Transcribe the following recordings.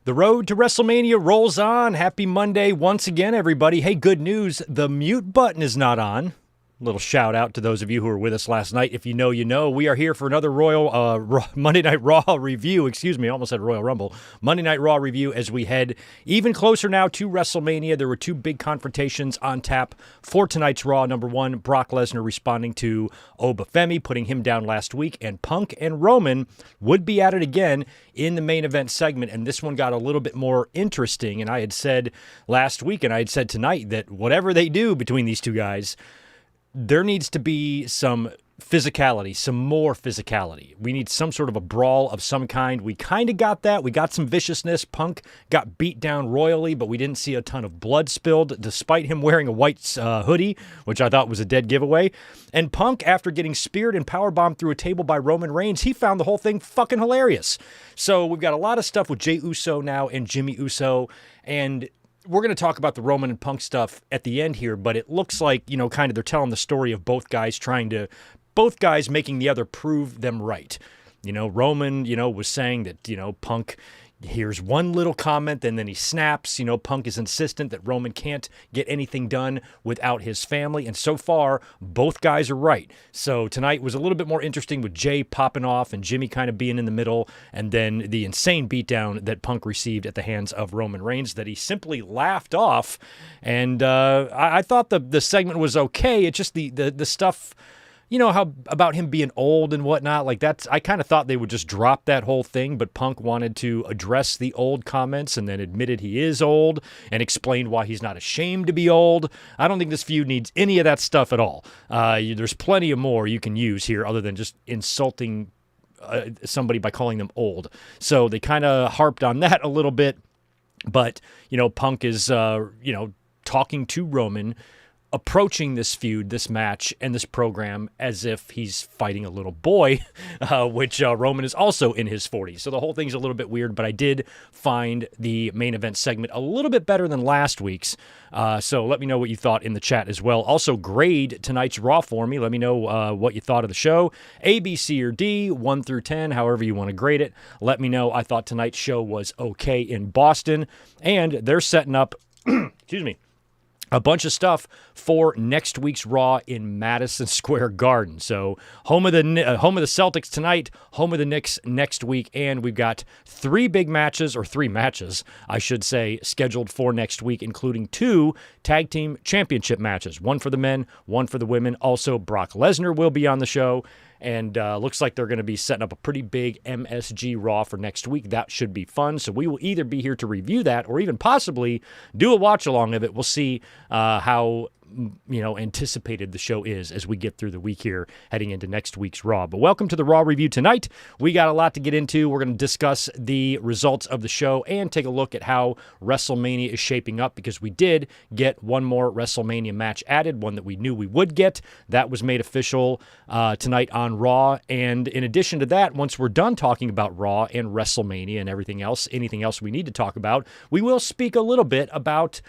The road to WrestleMania rolls on. Happy Monday once again, everybody. Hey, good news. The mute button is not on. Little shout out to those of you who were with us last night. If you know, you know. We are here for another Monday Night Raw review. Excuse me, I almost said Royal Rumble. Monday Night Raw review as we head even closer now to WrestleMania. There were two big confrontations on tap for tonight's Raw. Number one, Brock Lesnar responding to Obafemi, putting him down last week. And Punk and Roman would be at it again in the main event segment. And this one got a little bit more interesting. And I had said last week, and I had said tonight, that whatever they do between these two guys, there needs to be some physicality, some more physicality. We need some sort of a brawl of some kind. We kind of got that. We got some viciousness. Punk got beat down royally, but we didn't see a ton of blood spilled, despite him wearing a white hoodie, which I thought was a dead giveaway. And Punk, after getting speared and powerbombed through a table by Roman Reigns, he found the whole thing fucking hilarious. So we've got a lot of stuff with Jey Uso now and Jimmy Uso, and we're going to talk about the Roman and Punk stuff at the end here, but it looks like, kind of they're telling the story of both guys making the other prove them right. Roman, was saying that, Punk hears one little comment and then he snaps. Punk is insistent that Roman can't get anything done without his family. And so far, both guys are right. So tonight was a little bit more interesting with Jey popping off and Jimmy kind of being in the middle. And then the insane beatdown that Punk received at the hands of Roman Reigns that he simply laughed off. And I thought the segment was okay. It's just the stuff, how about him being old and whatnot, like that's, I kind of thought they would just drop that whole thing, but Punk wanted to address the old comments and then admitted he is old and explained why he's not ashamed to be old. I don't think this feud needs any of that stuff at all. There's plenty of more you can use here other than just insulting somebody by calling them old. So they kind of harped on that a little bit, but, Punk is, talking to Roman, approaching this feud, this match, and this program as if he's fighting a little boy, which Roman is also in his 40s. So the whole thing's a little bit weird, but I did find the main event segment a little bit better than last week's. So let me know what you thought in the chat as well. Also, grade tonight's Raw for me. Let me know what you thought of the show. A, B, C, or D, 1 through 10, however you want to grade it. Let me know. I thought tonight's show was okay in Boston, and they're setting up, excuse me, a bunch of stuff for next week's Raw in Madison Square Garden. So home of the Celtics tonight, home of the Knicks next week, and we've got three matches, I should say, scheduled for next week, including 2 tag team championship matches, one for the men, one for the women. Also, Brock Lesnar will be on the show. And looks like they're going to be setting up a pretty big MSG Raw for next week. That should be fun. So we will either be here to review that or even possibly do a watch-along of it. We'll see how anticipated the show is as we get through the week here heading into next week's Raw. But welcome to the Raw review tonight. We got a lot to get into. We're going to discuss the results of the show and take a look at how WrestleMania is shaping up, because we did get one more WrestleMania match added, one that we knew we would get. That was made official tonight on Raw. And in addition to that, once we're done talking about Raw and WrestleMania and everything else, anything else we need to talk about, we will speak a little bit about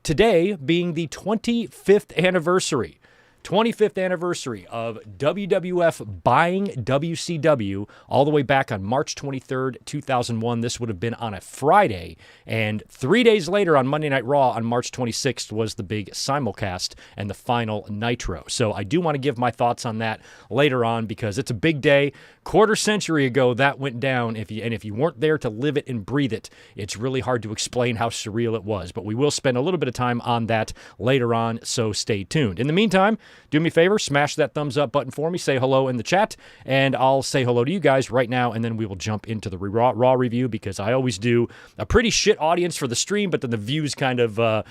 today being the 25th anniversary. 25th anniversary of WWF buying WCW all the way back on March 23rd, 2001. This would have been on a Friday. And 3 days later on Monday Night Raw on March 26th was the big simulcast and the final Nitro. So I do want to give my thoughts on that later on because it's a big day. Quarter century ago, that went down. If you weren't there to live it and breathe it, it's really hard to explain how surreal it was. But we will spend a little bit of time on that later on, so stay tuned. In the meantime, do me a favor, smash that thumbs up button for me, say hello in the chat, and I'll say hello to you guys right now, and then we will jump into the Raw review, because I always do a pretty shit audience for the stream, but then the views kind of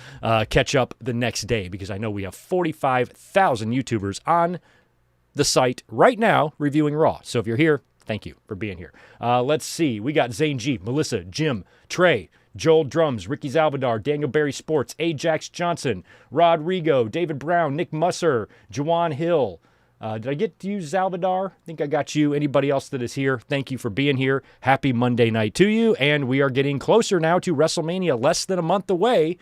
catch up the next day, because I know we have 45,000 YouTubers on the site right now reviewing Raw. So if you're here, thank you for being here. Let's see. We got Zane G, Melissa, Jim, Trey, Joel Drums, Ricky Zalvadar, Daniel Barry Sports, Ajax Johnson, Rodrigo, David Brown, Nick Musser, Jawan Hill. Did I get to you, Zalvadar? I think I got you. Anybody else that is here, thank you for being here. Happy Monday night to you. And we are getting closer now to WrestleMania, less than a month away.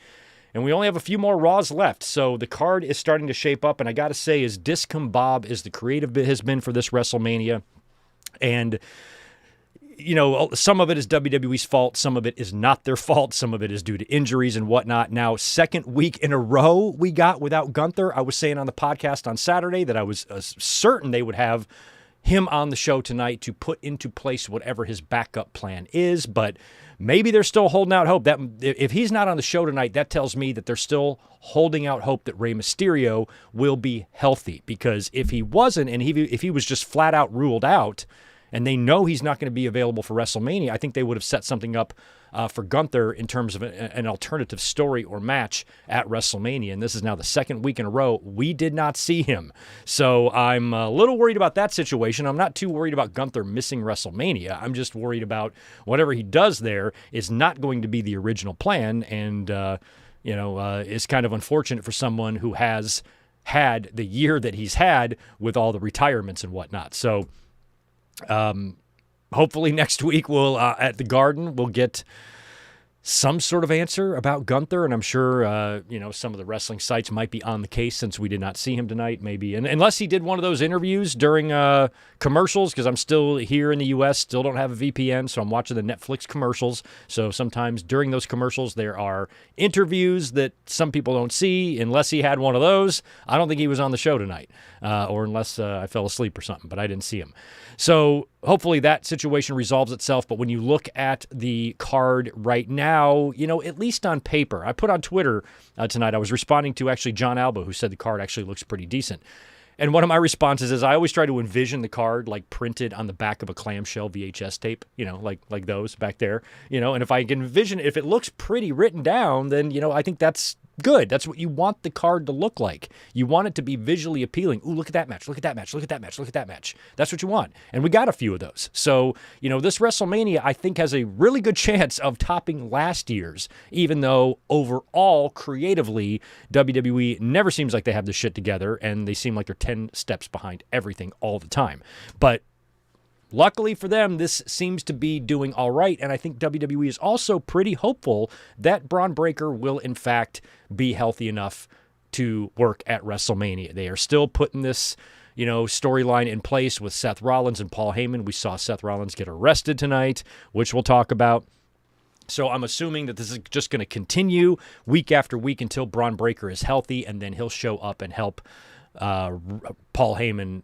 And we only have a few more Raws left. So the card is starting to shape up. And I got to say, as Discom Bob is the creative bit has been for this WrestleMania. And some of it is WWE's fault. Some of it is not their fault. Some of it is due to injuries and whatnot. Now, second week in a row we got without Gunther. I was saying on the podcast on Saturday that I was certain they would have him on the show tonight to put into place whatever his backup plan is, but maybe they're still holding out hope. That if he's not on the show tonight, that tells me that they're still holding out hope that Rey Mysterio will be healthy, because if he wasn't, and if he was just flat out ruled out, and they know he's not going to be available for WrestleMania, I think they would have set something up for Gunther in terms of an alternative story or match at WrestleMania. And this is now the second week in a row we did not see him. So I'm a little worried about that situation. I'm not too worried about Gunther missing WrestleMania. I'm just worried about whatever he does there is not going to be the original plan. And, it's kind of unfortunate for someone who has had the year that he's had with all the retirements and whatnot. So, hopefully next week we'll at the Garden we'll get some sort of answer about Gunther, and I'm sure some of the wrestling sites might be on the case since we did not see him tonight, maybe, and unless he did one of those interviews during commercials, because I'm still here in the U.S., still don't have a VPN, so I'm watching the Netflix commercials. So sometimes during those commercials there are interviews that some people don't see. Unless he had one of those, I don't think he was on the show tonight, or unless I fell asleep or something, but I didn't see him. So hopefully that situation resolves itself. But when you look at the card right now, at least on paper, I put on Twitter tonight, I was responding to actually John Alba, who said the card actually looks pretty decent. And one of my responses is I always try to envision the card like printed on the back of a clamshell VHS tape, like those back there, and if I can envision, if it looks pretty written down, then, I think that's good. That's what you want the card to look like. You want it to be visually appealing. Ooh, look at that match. Look at that match. Look at that match. Look at that match. That's what you want. And we got a few of those. So, this WrestleMania, I think, has a really good chance of topping last year's, even though overall, creatively, WWE never seems like they have this shit together, and they seem like they're 10 steps behind everything all the time. But luckily for them, this seems to be doing all right, and I think WWE is also pretty hopeful that Braun Breaker will, in fact, be healthy enough to work at WrestleMania. They are still putting this, storyline in place with Seth Rollins and Paul Heyman. We saw Seth Rollins get arrested tonight, which we'll talk about. So I'm assuming that this is just going to continue week after week until Braun Breaker is healthy, and then he'll show up and help Paul Heyman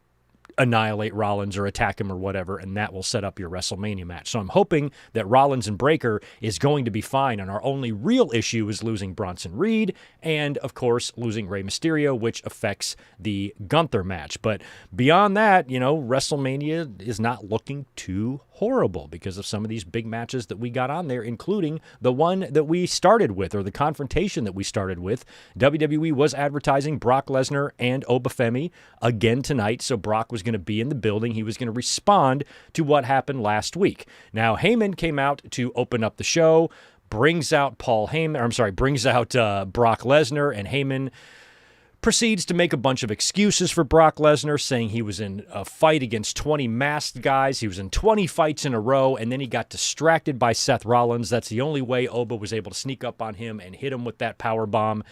annihilate Rollins or attack him or whatever, and that will set up your WrestleMania match. So I'm hoping that Rollins and Breaker is going to be fine, and our only real issue is losing Bronson Reed and, of course, losing Rey Mysterio, which affects the Gunther match. But beyond that, WrestleMania is not looking too horrible because of some of these big matches that we got on there, including the one that we started with, or the confrontation that we started with. WWE was advertising Brock Lesnar and Obafemi again tonight, so Brock was going to be in the building. He was going to respond to what happened last week. Now, Heyman came out to open up the show, brings out Brock Lesnar, and Heyman proceeds to make a bunch of excuses for Brock Lesnar, saying he was in a fight against 20 masked guys. He was in 20 fights in a row, and then he got distracted by Seth Rollins. That's the only way Oba was able to sneak up on him and hit him with that power bomb.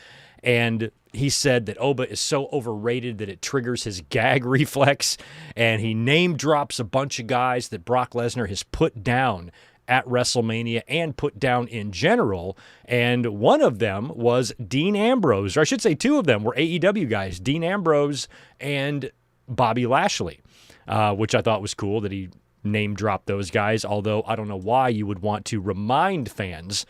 And he said that Oba is so overrated that it triggers his gag reflex, and he name drops a bunch of guys that Brock Lesnar has put down at WrestleMania and put down in general, and one of them was Dean Ambrose, or I should say two of them were AEW guys, Dean Ambrose and Bobby Lashley, which I thought was cool that he name-dropped those guys, although I don't know why you would want to remind fans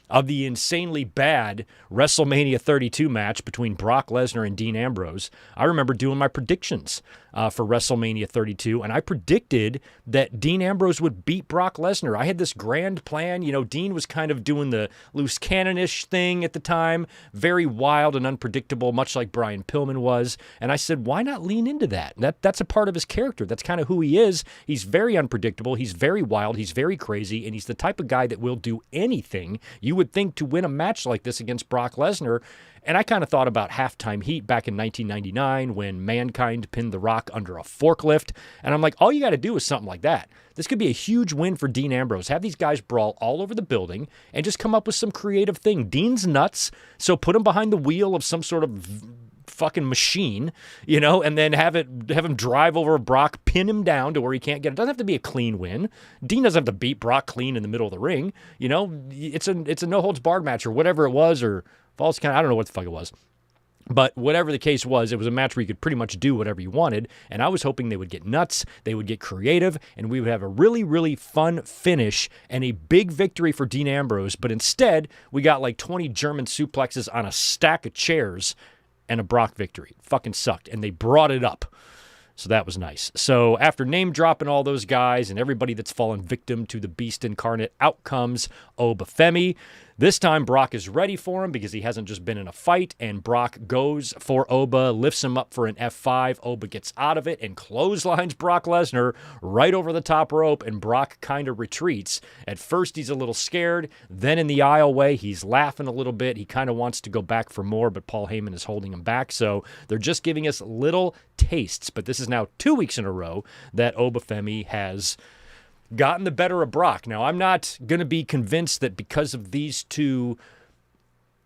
of the insanely bad WrestleMania 32 match between Brock Lesnar and Dean Ambrose. I remember doing my predictions for WrestleMania 32, and I predicted that Dean Ambrose would beat Brock Lesnar. I had this grand plan. Dean was kind of doing the loose cannon-ish thing at the time, very wild and unpredictable, much like Brian Pillman was, and I said, why not lean into that? That's a part of his character. That's kind of who he is. He's very unpredictable. He's very wild. He's very crazy, and he's the type of guy that will do anything you would think to win a match like this against Brock Lesnar. And I kind of thought about Halftime Heat back in 1999 when Mankind pinned The Rock under a forklift. And I'm like, all you got to do is something like that. This could be a huge win for Dean Ambrose. Have these guys brawl all over the building and just come up with some creative thing. Dean's nuts, so put him behind the wheel of some sort of fucking machine, and then have him drive over Brock, pin him down to where he can't get it. It doesn't have to be a clean win. Dean doesn't have to beat Brock clean in the middle of the ring. It's a no holds barred match or whatever it was, or false count. I don't know what the fuck it was. But whatever the case was, it was a match where you could pretty much do whatever you wanted, and I was hoping they would get nuts, they would get creative, and we would have a really, really fun finish and a big victory for Dean Ambrose. But instead, we got like 20 German suplexes on a stack of chairs and a Brock victory. It fucking sucked, and they brought it up. So that was nice. So after name dropping all those guys and everybody that's fallen victim to the Beast Incarnate, out comes Obafemi. This time, Brock is ready for him because he hasn't just been in a fight, and Brock goes for Oba, lifts him up for an F5. Oba gets out of it and clotheslines Brock Lesnar right over the top rope, and Brock kind of retreats. At first, he's a little scared. Then in the aisleway, he's laughing a little bit. He kind of wants to go back for more, but Paul Heyman is holding him back. So they're just giving us little tastes, but this is now 2 weeks in a row that Obafemi has gotten the better of Brock. Now, I'm not going to be convinced that because of these two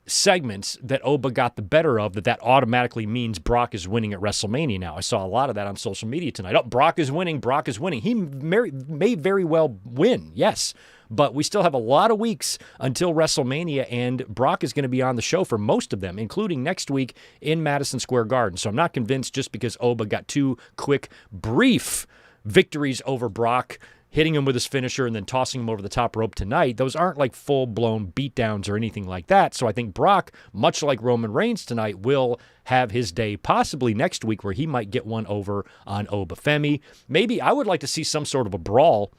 segments that Oba got the better of, that automatically means Brock is winning at WrestleMania now. I saw a lot of that on social media tonight. Oh, Brock is winning. Brock is winning. He may very well win, yes, but we still have a lot of weeks until WrestleMania, and Brock is going to be on the show for most of them, including next week in Madison Square Garden. So I'm not convinced just because Oba got two quick, brief victories over Brock, hitting him with his finisher and then tossing him over the top rope tonight. Those aren't like full-blown beatdowns or anything like that. So I think Brock, much like Roman Reigns tonight, will have his day possibly next week where he might get one over on Obafemi. Maybe I would like to see some sort of a brawl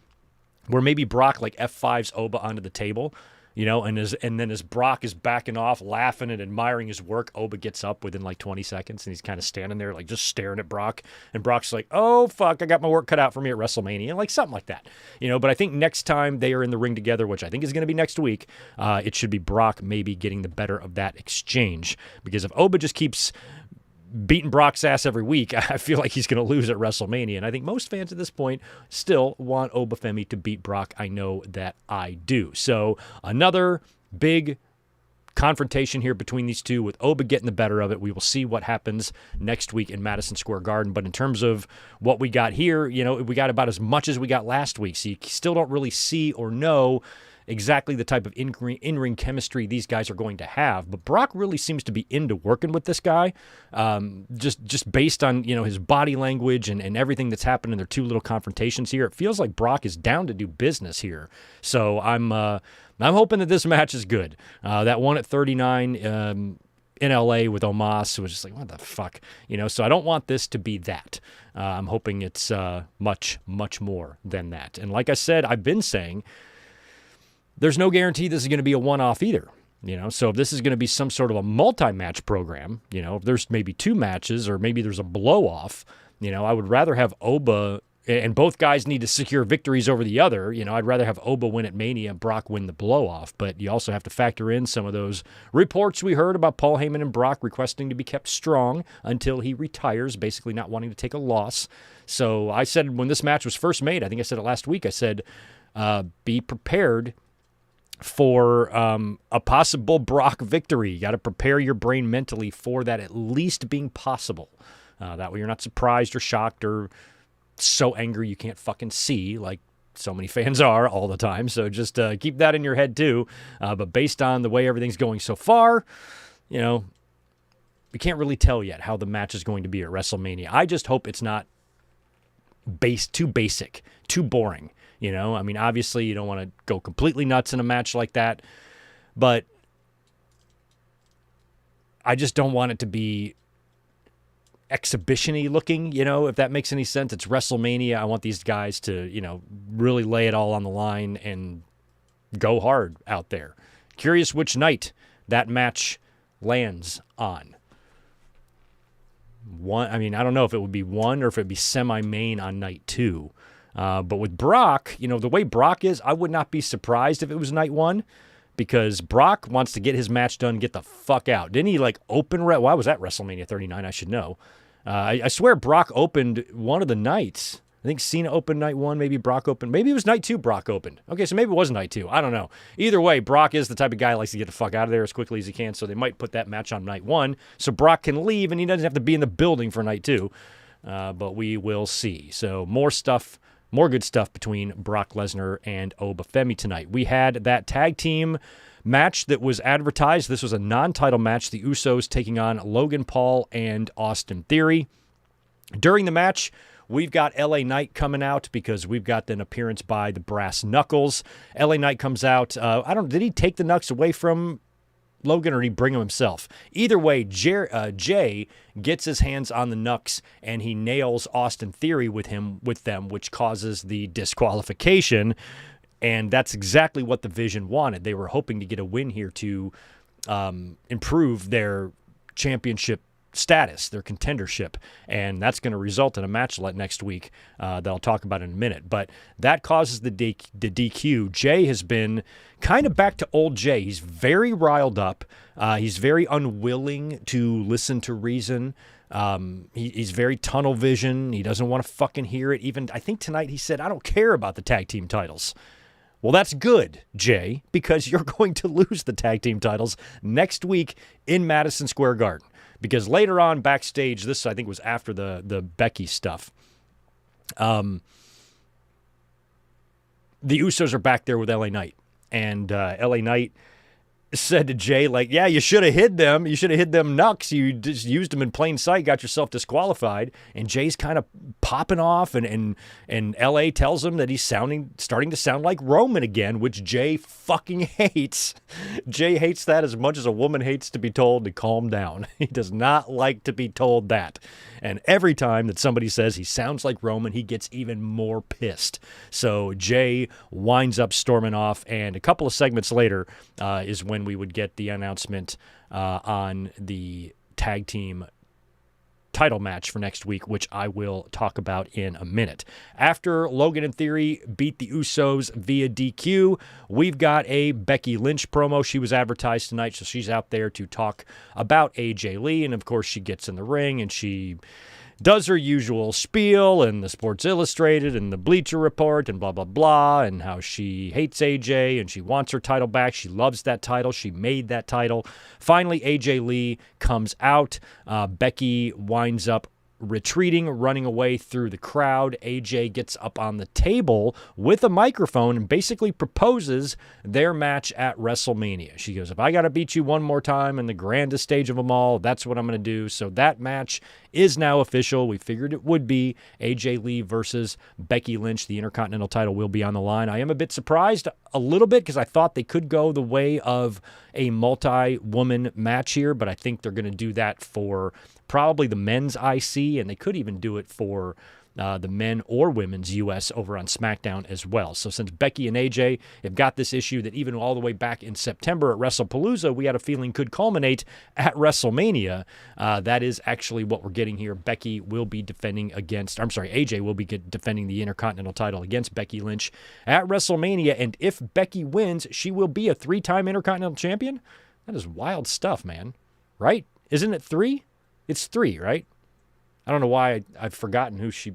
where maybe Brock like F5s Oba onto the table, and then as Brock is backing off, laughing and admiring his work, Oba gets up within like 20 seconds, and he's kind of standing there like just staring at Brock, and Brock's like, oh, fuck, I got my work cut out for me at WrestleMania, like something like that. But I think next time they are in the ring together, which I think is going to be next week, it should be Brock maybe getting the better of that exchange, because if Oba just keeps beating Brock's ass every week, I feel like he's going to lose at WrestleMania. And I think most fans at this point still want Obafemi to beat Brock. I know that I do. So another big confrontation here between these two with Oba getting the better of it. We will see what happens next week in Madison Square Garden. But in terms of what we got here, we got about as much as we got last week. So you still don't really see or know exactly the type of in-ring chemistry these guys are going to have. But Brock really seems to be into working with this guy, just based on, his body language and everything that's happened in their two little confrontations here. It feels like Brock is down to do business here. So I'm hoping that this match is good. That one at 39 in LA with Omos was just like, what the fuck? So I don't want this to be that. I'm hoping it's much, much more than that. And like I said, I've been saying, there's no guarantee this is going to be a one-off either. So if this is going to be some sort of a multi-match program, if there's maybe two matches or maybe there's a blow-off, I would rather have Oba, and both guys need to secure victories over the other. I'd rather have Oba win at Mania and Brock win the blow-off. But you also have to factor in some of those reports we heard about Paul Heyman and Brock requesting to be kept strong until he retires, basically not wanting to take a loss. So I said when this match was first made, I think I said it last week, I said, be prepared for a possible Brock victory. You got to prepare your brain mentally for that at least being possible. That way you're not surprised or shocked or so angry you can't fucking see like so many fans are all the time. So just keep that in your head too. But based on the way everything's going so far, we can't really tell yet how the match is going to be at WrestleMania. I just hope it's not too basic, too boring. Obviously you don't want to go completely nuts in a match like that, but I just don't want it to be exhibition-y looking, if that makes any sense. It's WrestleMania. I want these guys to, really lay it all on the line and go hard out there. Curious which night that match lands on. I don't know if it would be one or if it'd be semi-main on night two. But with Brock, the way Brock is, I would not be surprised if it was night one, because Brock wants to get his match done, get the fuck out. Didn't he open? Why was that WrestleMania 39? I should know. I swear Brock opened one of the nights. I think Cena opened night 1, maybe Brock opened. Maybe it was night 2 Brock opened. Okay, so maybe it was night 2. I don't know. Either way, Brock is the type of guy who likes to get the fuck out of there as quickly as he can, so they might put that match on night 1 so Brock can leave and he doesn't have to be in the building for night 2. But we will see. So more stuff, more good stuff between Brock Lesnar and Obafemi tonight. We had that tag team match that was advertised. This was a non-title match. The Usos taking on Logan Paul and Austin Theory. During the match, we've got LA Knight coming out because we've got an appearance by the Brass Knuckles. LA Knight comes out. Did he take the Knucks away from Logan or did he bring them himself? Either way, Jay gets his hands on the Knucks and he nails Austin Theory with them, which causes the disqualification. And that's exactly what the Vision wanted. They were hoping to get a win here to improve their championship status, their contendership, and that's going to result in a match next week that I'll talk about in a minute. But that causes the DQ. Jay has been kind of back to old Jay. He's very riled up. He's very unwilling to listen to reason. He's very tunnel vision. He doesn't want to fucking hear it. Even I think tonight he said, "I don't care about the tag team titles." Well, that's good, Jay, because you're going to lose the tag team titles next week in Madison Square Garden. Because later on backstage, this I think was after the Becky stuff, the Usos are back there with LA Knight. And LA Knight said to Jay, like, yeah, you should have hid them. You should have hid them Knucks. You just used them in plain sight, got yourself disqualified. And Jay's kind of popping off, and LA tells him that he's starting to sound like Roman again, which Jay fucking hates. Jay hates that as much as a woman hates to be told to calm down. He does not like to be told that. And every time that somebody says he sounds like Roman, he gets even more pissed. So Jay winds up storming off, and a couple of segments later is when we would get the announcement on the tag team title match for next week, which I will talk about in a minute. After Logan and Theory beat the Usos via DQ, we've got a Becky Lynch promo. She was advertised tonight, so she's out there to talk about AJ Lee, and of course she gets in the ring and she does her usual spiel and the Sports Illustrated and the Bleacher Report and blah, blah, blah, and how she hates AJ and she wants her title back. She loves that title. She made that title. Finally, AJ Lee comes out. Becky winds up retreating, running away through the crowd. AJ gets up on the table with a microphone and basically proposes their match at WrestleMania. She goes, if I got to beat you one more time in the grandest stage of them all, that's what I'm going to do. So that match is now official. We figured it would be AJ Lee versus Becky Lynch. The Intercontinental title will be on the line. I am a bit surprised a little bit because I thought they could go the way of a multi-woman match here, but I think they're going to do that for probably the men's IC, and they could even do it for the men or women's US over on SmackDown as well. So since Becky and AJ have got this issue that even all the way back in September at WrestlePalooza, we had a feeling could culminate at WrestleMania, that is actually what we're getting here. AJ will be defending the Intercontinental title against Becky Lynch at WrestleMania, and if Becky wins, she will be a 3-time Intercontinental champion? That is wild stuff, man. Right? Isn't it 3? It's 3, right? I don't know why I've forgotten who she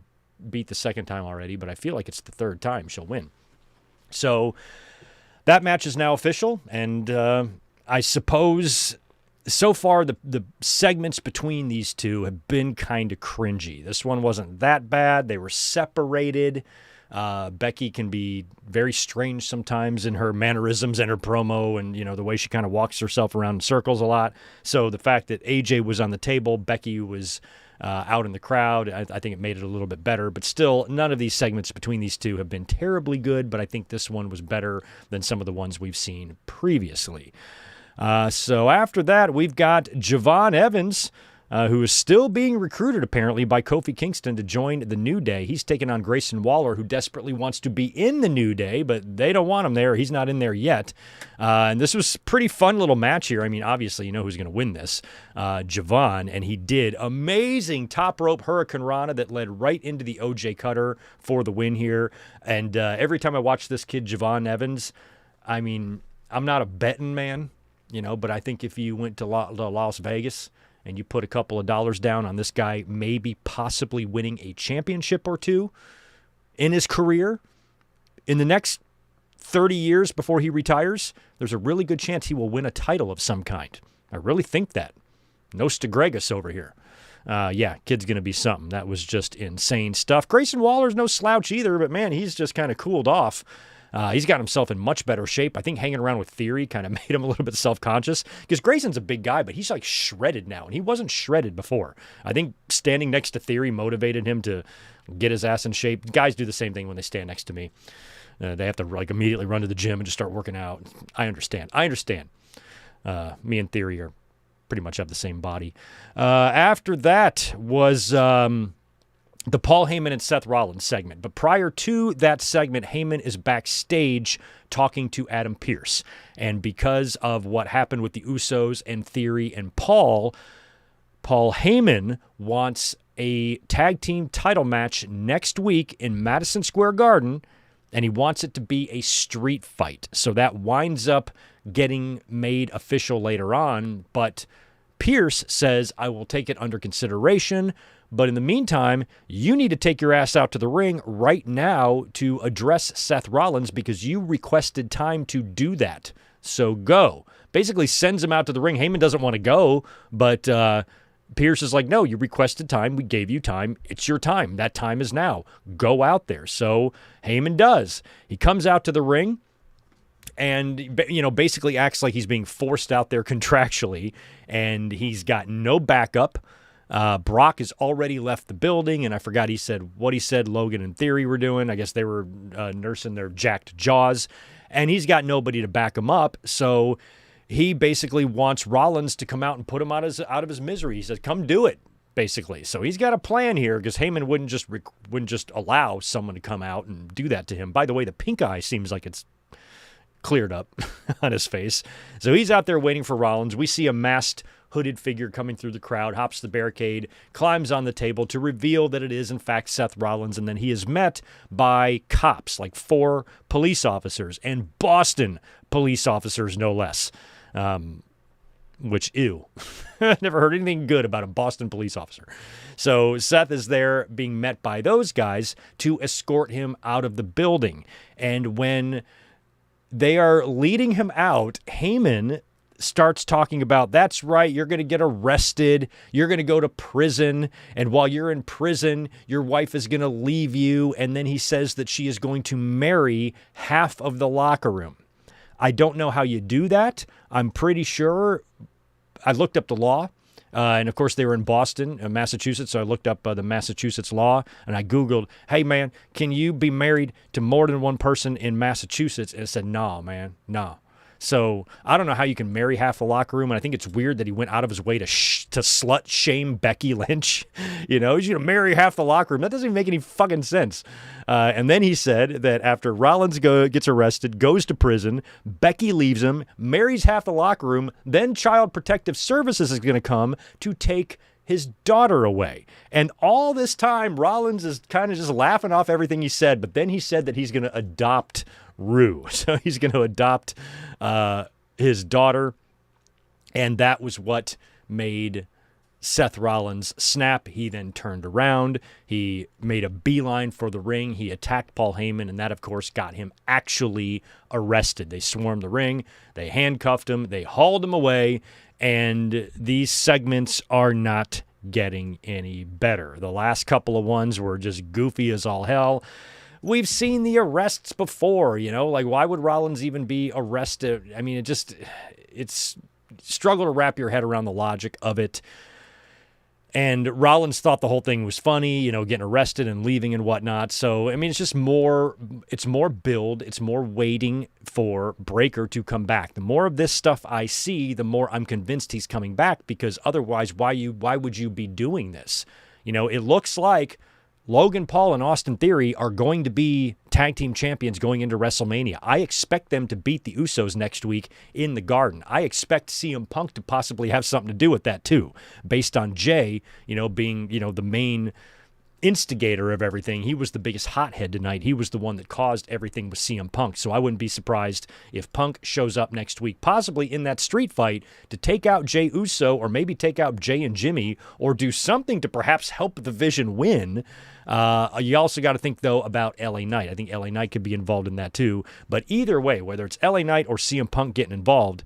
beat the second time already, but I feel like it's the third time she'll win. So that match is now official, and I suppose so far the segments between these two have been kind of cringy. This one wasn't that bad. They were separated. Becky can be very strange sometimes in her mannerisms and her promo and, the way she kind of walks herself around in circles a lot. So the fact that AJ was on the table, Becky was out in the crowd, I think it made it a little bit better. But still, none of these segments between these two have been terribly good, but I think this one was better than some of the ones we've seen previously. So after that, we've got Javon Evans, who is still being recruited, apparently, by Kofi Kingston to join the New Day. He's taking on Grayson Waller, who desperately wants to be in the New Day, but they don't want him there. He's not in there yet. And this was a pretty fun little match here. I mean, obviously, you know who's going to win this. Javon, and he did. Amazing top rope Hurricane Rana that led right into the OJ Cutter for the win here. And every time I watch this kid, Javon Evans, I mean, I'm not a betting man, but I think if you went to Las Vegas and you put a couple of dollars down on this guy maybe possibly winning a championship or two, in his career, in the next 30 years before he retires, there's a really good chance he will win a title of some kind. I really think that. Nos Gregos over here. Yeah, kid's going to be something. That was just insane stuff. Grayson Waller's no slouch either, but man, he's just kind of cooled off. He's got himself in much better shape. I think hanging around with Theory kind of made him a little bit self-conscious because Grayson's a big guy, but he's like shredded now, and he wasn't shredded before. I think standing next to Theory motivated him to get his ass in shape. Guys do the same thing when they stand next to me. They have to like immediately run to the gym and just start working out. I understand. Me and Theory are pretty much have the same body. After that was the Paul Heyman and Seth Rollins segment. But prior to that segment, Heyman is backstage talking to Adam Pearce. And because of what happened with the Usos and Theory and Paul Heyman wants a tag team title match next week in Madison Square Garden, and he wants it to be a street fight. So that winds up getting made official later on, but Pearce says, I will take it under consideration, but in the meantime, you need to take your ass out to the ring right now to address Seth Rollins because you requested time to do that. So go. Basically sends him out to the ring. Heyman doesn't want to go, but Pearce is like, no, you requested time. We gave you time. It's your time. That time is now. Go out there. So Heyman does. He comes out to the ring and, basically acts like he's being forced out there contractually, and he's got no backup. Brock has already left the building, and I forgot what he said Logan and Theory were doing. I guess they were nursing their jacked jaws, and he's got nobody to back him up, so he basically wants Rollins to come out and put him out of his misery. He says, come do it, basically. So he's got a plan here because Heyman wouldn't just allow someone to come out and do that to him. By the way, the pink eye seems like it's cleared up on his face. So he's out there waiting for Rollins. We see a masked, hooded figure coming through the crowd, hops the barricade, climbs on the table to reveal that it is, in fact, Seth Rollins. And then he is met by cops, like 4 police officers, and Boston police officers, no less. Which, ew. Never heard anything good about a Boston police officer. So Seth is there being met by those guys to escort him out of the building. And when they are leading him out, Heyman starts talking about, that's right, you're going to get arrested, you're going to go to prison, and while you're in prison, your wife is going to leave you, and then he says that she is going to marry half of the locker room. I don't know how you do that. I'm pretty sure, I looked up the law, and of course they were in Boston, Massachusetts, so I looked up the Massachusetts law, and I Googled, hey man, can you be married to more than one person in Massachusetts? And it said, no, man, no. So I don't know how you can marry half the locker room, and I think it's weird that he went out of his way to slut shame Becky Lynch. He's going to marry half the locker room. That doesn't even make any fucking sense. And then he said that after Rollins gets arrested, goes to prison, Becky leaves him, marries half the locker room, then Child Protective Services is going to come to take his daughter away. And all this time, Rollins is kind of just laughing off everything he said, but then he said that he's going to adopt Rue. So he's going to adopt his daughter, and that was what made Seth Rollins snap. He then turned around. He made a beeline for the ring. He attacked Paul Heyman, and that, of course, got him actually arrested. They swarmed the ring. They handcuffed him. They hauled him away, and these segments are not getting any better. The last couple of ones were just goofy as all hell. We've seen the arrests before, like why would Rollins even be arrested? I mean, it's struggle to wrap your head around the logic of it. And Rollins thought the whole thing was funny, getting arrested and leaving and whatnot. So, I mean, it's just more build. It's more waiting for Breakker to come back. The more of this stuff I see, the more I'm convinced he's coming back, because otherwise, why would you be doing this? It looks like Logan Paul and Austin Theory are going to be tag team champions going into WrestleMania. I expect them to beat the Usos next week in the Garden. I expect CM Punk to possibly have something to do with that too, based on Jay, being, the main instigator of everything. He was the biggest hothead tonight. He was the one that caused everything with CM Punk. So I wouldn't be surprised if Punk shows up next week, possibly in that street fight, to take out Jey Uso or maybe take out Jey and Jimmy or do something to perhaps help the Vision win. You also got to think, though, about LA Knight. I think LA Knight could be involved in that, too. But either way, whether it's LA Knight or CM Punk getting involved,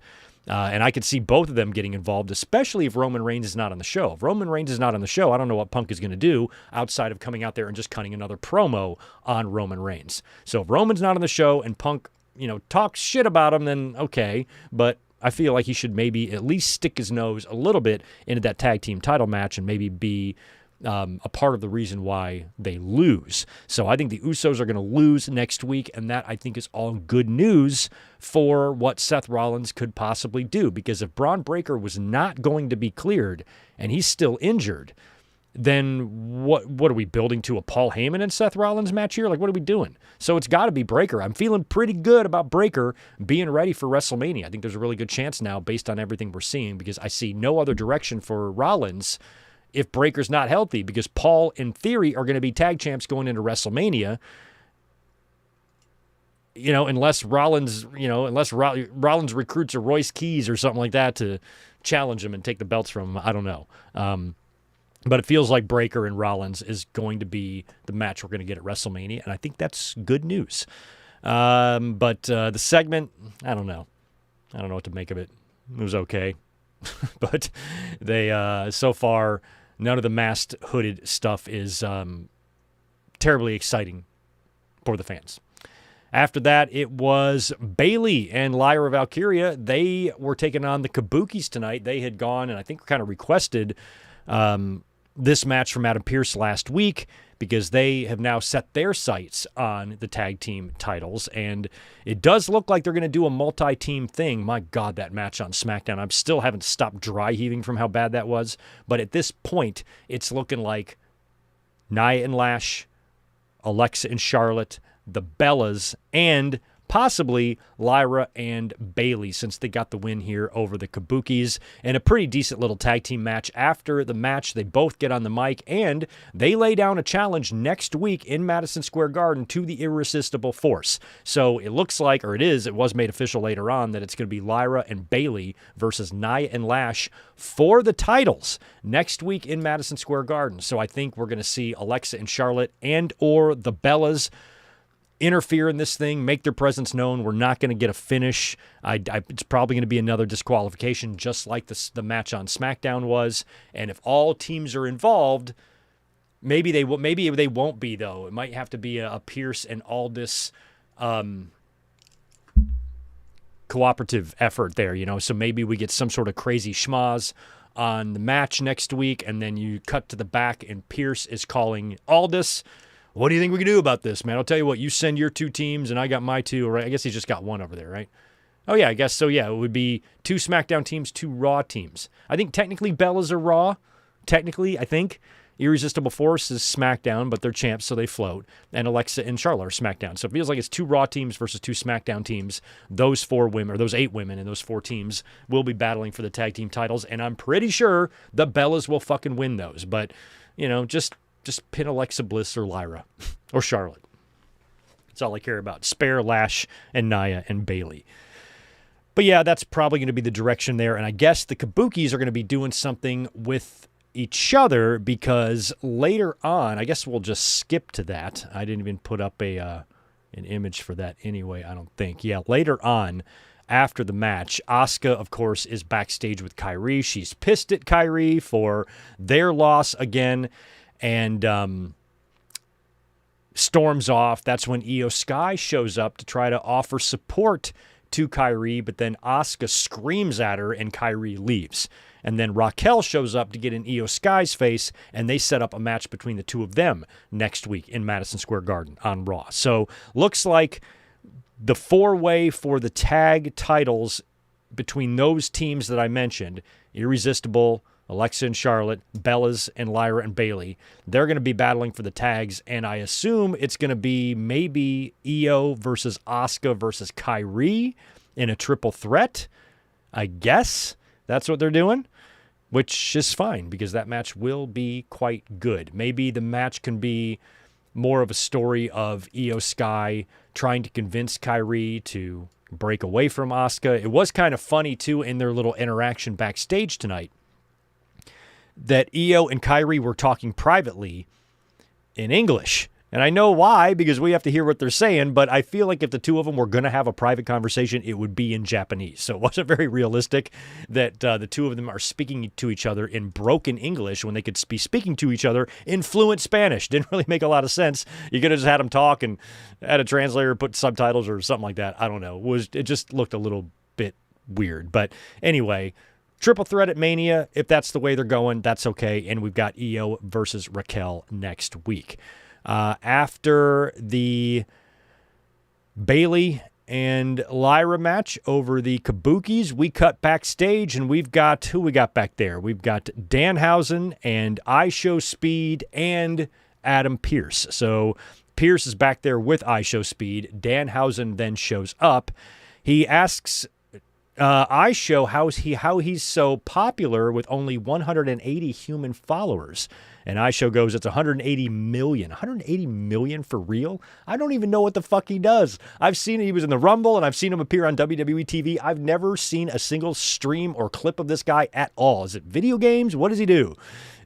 and I could see both of them getting involved, especially if Roman Reigns is not on the show. If Roman Reigns is not on the show, I don't know what Punk is going to do outside of coming out there and just cutting another promo on Roman Reigns. So if Roman's not on the show and Punk, talks shit about him, then okay. But I feel like he should maybe at least stick his nose a little bit into that tag team title match and maybe be a part of the reason why they lose. So I think the Usos are going to lose next week, and that I think is all good news for what Seth Rollins could possibly do, because if Braun Breaker was not going to be cleared and he's still injured, then what are we building to, a Paul Heyman and Seth Rollins match here? Like, what are we doing? So it's got to be Breaker. I'm feeling pretty good about Breaker being ready for WrestleMania. I think there's a really good chance now based on everything we're seeing, because I see no other direction for Rollins if Breaker's not healthy, because Paul, in theory, are going to be tag champs going into WrestleMania. Unless Rollins recruits a Royce Keys or something like that to challenge him and take the belts from him. I don't know. But it feels like Breaker and Rollins is going to be the match we're going to get at WrestleMania, and I think that's good news. But the segment, I don't know. I don't know what to make of it. It was okay. But they, so far, none of the masked, hooded stuff is terribly exciting for the fans. After that, it was Bayley and Lyra Valkyria. They were taking on the Kabukis tonight. They had gone and I think kind of requested this match from Adam Pearce last week, because they have now set their sights on the tag team titles, and it does look like they're going to do a multi-team thing. My God, that match on SmackDown, I still haven't stopped dry heaving from how bad that was, but at this point, it's looking like Nia and Lash, Alexa and Charlotte, the Bellas, and possibly Lyra and Bayley, since they got the win here over the Kabukis, and a pretty decent little tag team match. After the match, they both get on the mic, and they lay down a challenge next week in Madison Square Garden to the Irresistible Force. So it looks like, or it was made official later on, that it's going to be Lyra and Bayley versus Nia and Lash for the titles next week in Madison Square Garden. So I think we're going to see Alexa and Charlotte and or the Bellas interfere in this thing, make their presence known. We're not going to get a finish. It's probably going to be another disqualification, just like the match on SmackDown was. And if all teams are involved, maybe they won't be, though. It might have to be a Pierce and Aldis cooperative effort there, So maybe we get some sort of crazy schmoz on the match next week, and then you cut to the back, and Pierce is calling Aldis. What do you think we can do about this, man? I'll tell you what, you send your two teams and I got my two, right? I guess he's just got one over there, right? Oh, yeah, I guess so, yeah. It would be 2 SmackDown teams, 2 Raw teams. I think technically Bellas are Raw. Technically, I think. Irresistible Force is SmackDown, but they're champs, so they float. And Alexa and Charlotte are SmackDown. So it feels like it's 2 Raw teams versus 2 SmackDown teams. Those 4 women, or those 8 women and those 4 teams will be battling for the tag team titles. And I'm pretty sure the Bellas will fucking win those. But, just pin Alexa Bliss or Lyra or Charlotte. That's all I care about. Spare Lash and Nia and Bayley. But yeah, that's probably going to be the direction there. And I guess the Kabukis are going to be doing something with each other, because later on, I guess we'll just skip to that. I didn't even put up an image for that anyway, I don't think. Yeah, later on, after the match, Asuka, of course, is backstage with Kairi. She's pissed at Kairi for their loss again, and storms off. That's when Io Sky shows up to try to offer support to Kairi, but then Asuka screams at her and Kairi leaves. And then Raquel shows up to get in Io Sky's face, and they set up a match between the two of them next week in Madison Square Garden on Raw. So looks like the 4-way for the tag titles between those teams that I mentioned, Irresistible, Alexa and Charlotte, Bellas and Lyra and Bayley, they're going to be battling for the tags, and I assume it's going to be maybe Io versus Asuka versus Kairi in a triple threat. I guess that's what they're doing. which is fine because that match will be quite good. Maybe the match can be more of a story of Io Sky trying to convince Kairi to break away from Asuka. It was kind of funny, too, in their little interaction backstage tonight that Io and Kairi were talking privately in English. And I know why, because we have to hear what they're saying, but I feel like if the two of them were going to have a private conversation, it would be in Japanese. So it wasn't very realistic that the two of them are speaking to each other in broken English when they could be speaking to each other in fluent Spanish. Didn't really make a lot of sense. You could have just had them talk and had a translator put subtitles or something like that. I don't know. It just looked a little bit weird. But anyway, triple threat at Mania, if that's the way they're going, that's okay. And we've got Io versus Raquel next week. After the Bayley and Lyra match over the Kabukis, we cut backstage, and we've got, who we got back there? We've got Danhausen and IShow Speed and Adam Pearce. So Pearce is back there with IShow Speed. Danhausen then shows up. He asks IShow how he's so popular with only 180 human followers. And IShow goes, it's 180 million. 180 million for real? I don't even know what the fuck he does. I've seen he was in the Rumble, and I've seen him appear on WWE TV. I've never seen a single stream or clip of this guy at all. Is it video games? What does he do?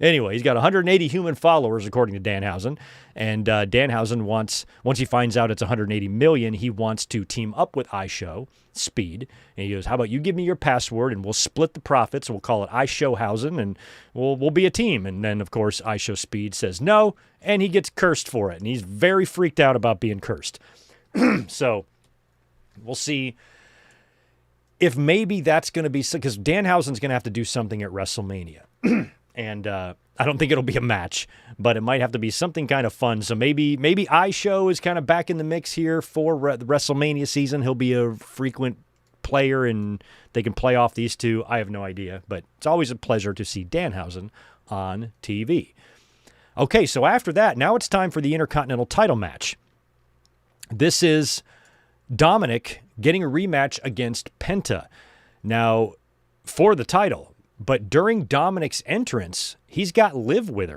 Anyway, he's got 180 human followers, according to Danhausen. And Danhausen once he finds out it's 180 million, he wants to team up with IShow Speed. And he goes, how about you give me your password and we'll split the profits. We'll call it IShowhausen and we'll be a team. And then, of course, IShow Speed says no, and he gets cursed for it. And he's very freaked out about being cursed. So we'll see if maybe that's going to be, because Danhausen's going to have to do something at WrestleMania. And I don't think it'll be a match, but it might have to be something kind of fun. So maybe IShow is kind of back in the mix here for the WrestleMania season. He'll be a frequent player, and they can play off these two. I have no idea, but it's always a pleasure to see Danhausen on TV. Okay, so after that, now it's time for the Intercontinental title match. This is Dominic getting a rematch against Penta. Now, for the title. But during Dominic's entrance, he's got Liv with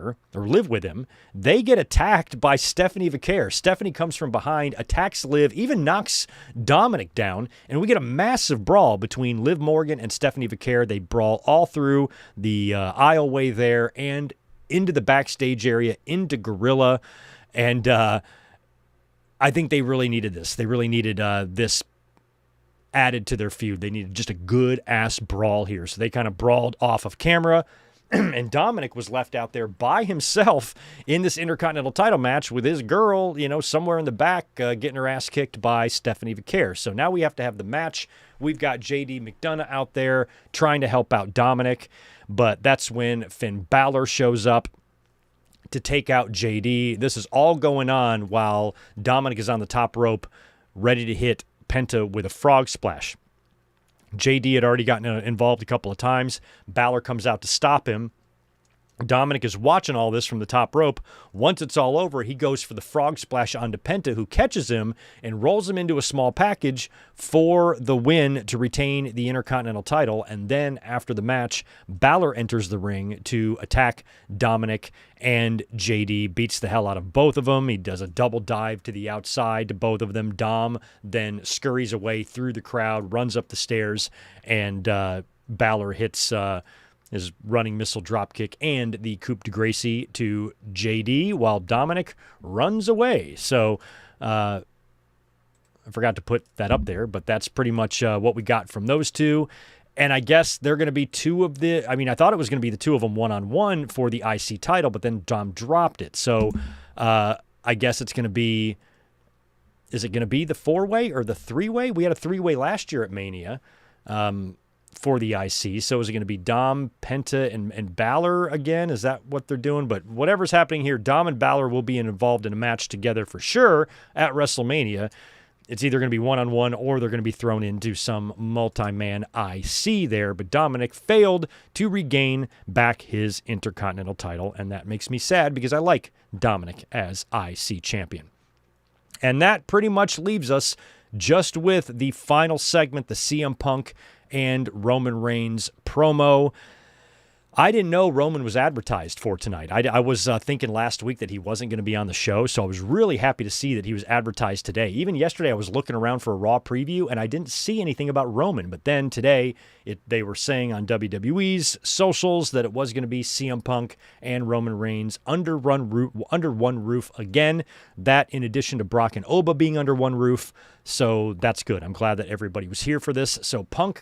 him. They get attacked by Stephanie Vaquer. Stephanie comes from behind, attacks Liv, even knocks Dominic down, and we get a massive brawl between Liv Morgan and Stephanie Vaquer. They brawl all through the aisleway there and into the backstage area, into Gorilla, and I think they really needed this. They really needed this added to their feud. They needed just a good-ass brawl here. So they kind of brawled off of camera, and Dominic was left out there by himself in this Intercontinental title match with his girl, somewhere in the back getting her ass kicked by Stephanie Vaquer. So now we have to have the match. We've got JD McDonough out there trying to help out Dominic, but that's when Finn Balor shows up to take out JD. This is all going on while Dominic is on the top rope, ready to hit Penta with a frog splash. JD had already gotten involved a couple of times. Balor comes out to stop him. Dominic is watching all this from the top rope. Once it's all over, he goes for the frog splash onto Penta, who catches him and rolls him into a small package for the win to retain the Intercontinental title. And then after the match, Balor enters the ring to attack Dominic, and JD beats the hell out of both of them. He does a double dive to the outside to both of them. Dom then scurries away through the crowd, runs up the stairs, and Balor hits his running missile dropkick and the coup de gracie to JD while Dominic runs away. So I forgot to put that up there, but that's pretty much what we got from those two. And I guess they're going to be I thought it was going to be the two of them one-on-one for the IC title, but then Dom dropped it. So I guess it's going to be, is it going to be the four-way or the three-way? We had a three-way last year at Mania. For the IC. So is it going to be Dom, Penta, and Balor again? Is that what they're doing? But whatever's happening here, Dom and Balor will be involved in a match together for sure at WrestleMania. It's either going to be one-on-one or they're going to be thrown into some multi-man IC there. But Dominic failed to regain back his Intercontinental title, and that makes me sad because I like Dominic as IC champion. And that pretty much leaves us just with the final segment, the CM Punk and Roman Reigns promo. I didn't know Roman was advertised for tonight. I was thinking last week that he wasn't going to be on the show, so I was really happy to see that he was advertised today. Even yesterday, I was looking around for a Raw preview, and I didn't see anything about Roman. But then today, they were saying on WWE's socials that it was going to be CM Punk and Roman Reigns under one roof again. That in addition to Brock and Oba being under one roof, so that's good. I'm glad that everybody was here for this. So Punk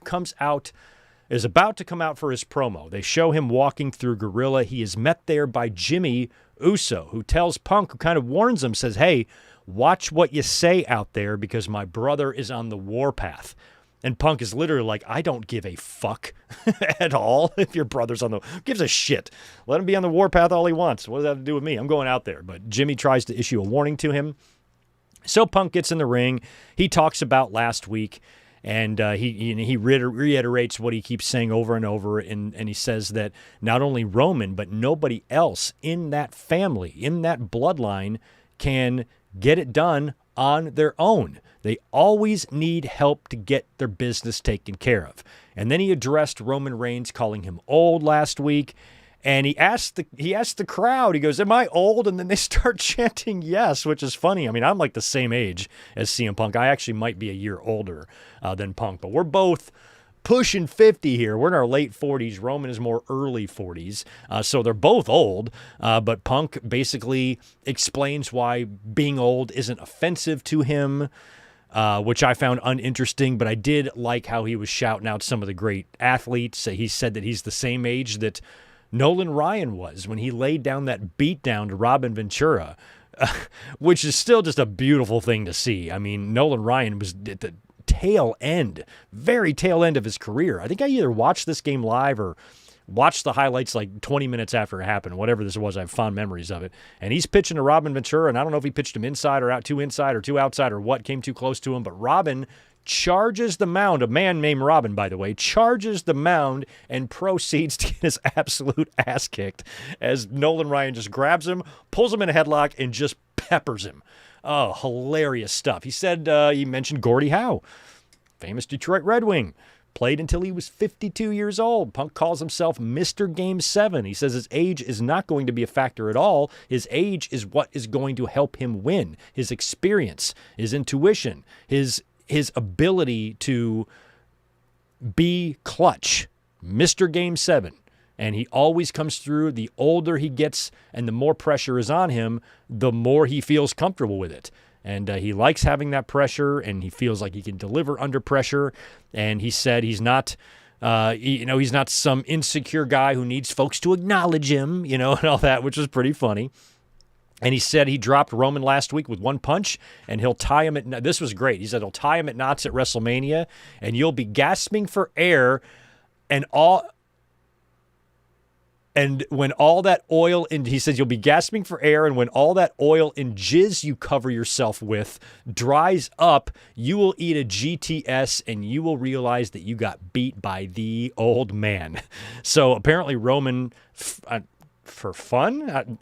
is about to come out for his promo. They show him walking through Gorilla. He is met there by Jimmy Uso, who tells Punk, who kind of warns him, says, hey, watch what you say out there because my brother is on the warpath. And Punk is literally like, I don't give a fuck at all if your brother's on the... Who gives a shit? Let him be on the warpath all he wants. What does that have to do with me? I'm going out there. But Jimmy tries to issue a warning to him. So Punk gets in the ring. He talks about last week. And he reiterates what he keeps saying over and over, and he says that not only Roman, but nobody else in that family, in that bloodline, can get it done on their own. They always need help to get their business taken care of. And then he addressed Roman Reigns, calling him old last week. And he asked the crowd, he goes, am I old? And then they start chanting yes, which is funny. I mean, I'm like the same age as CM Punk. I actually might be a year older than Punk, but we're both pushing 50 here. We're in our late 40s. Roman is more early 40s. So they're both old, but Punk basically explains why being old isn't offensive to him, which I found uninteresting, but I did like how he was shouting out some of the great athletes. He said that he's the same age that Nolan Ryan was when he laid down that beatdown to Robin Ventura, which is still just a beautiful thing to see. I mean, Nolan Ryan was at the very tail end of his career. I think I either watched this game live or watched the highlights like 20 minutes after it happened, whatever this was. I have fond memories of it. And he's pitching to Robin Ventura, and I don't know if he pitched him inside or out, too inside or too outside or what, came too close to him, but Robin charges the mound, a man named Robin, by the way, charges the mound and proceeds to get his absolute ass kicked as Nolan Ryan just grabs him, pulls him in a headlock, and just peppers him. Oh, hilarious stuff. He said, he mentioned Gordie Howe, famous Detroit Red Wing, played until he was 52 years old. Punk calls himself Mr. Game 7. He says his age is not going to be a factor at all. His age is what is going to help him win. His experience, his intuition, his ability to be clutch, Mr. Game 7. And he always comes through. The older he gets and the more pressure is on him, the more he feels comfortable with it. And he likes having that pressure, and he feels like he can deliver under pressure. And he said he's not, he's not some insecure guy who needs folks to acknowledge him, and all that, which was pretty funny. And he said he dropped Roman last week with one punch, and he'll tie him at... This was great. He said he'll tie him at knots at WrestleMania, and you'll be gasping for air, and when all that oil... And he says you'll be gasping for air, and when all that oil and jizz you cover yourself with dries up, you will eat a GTS, and you will realize that you got beat by the old man. So apparently Roman, for fun...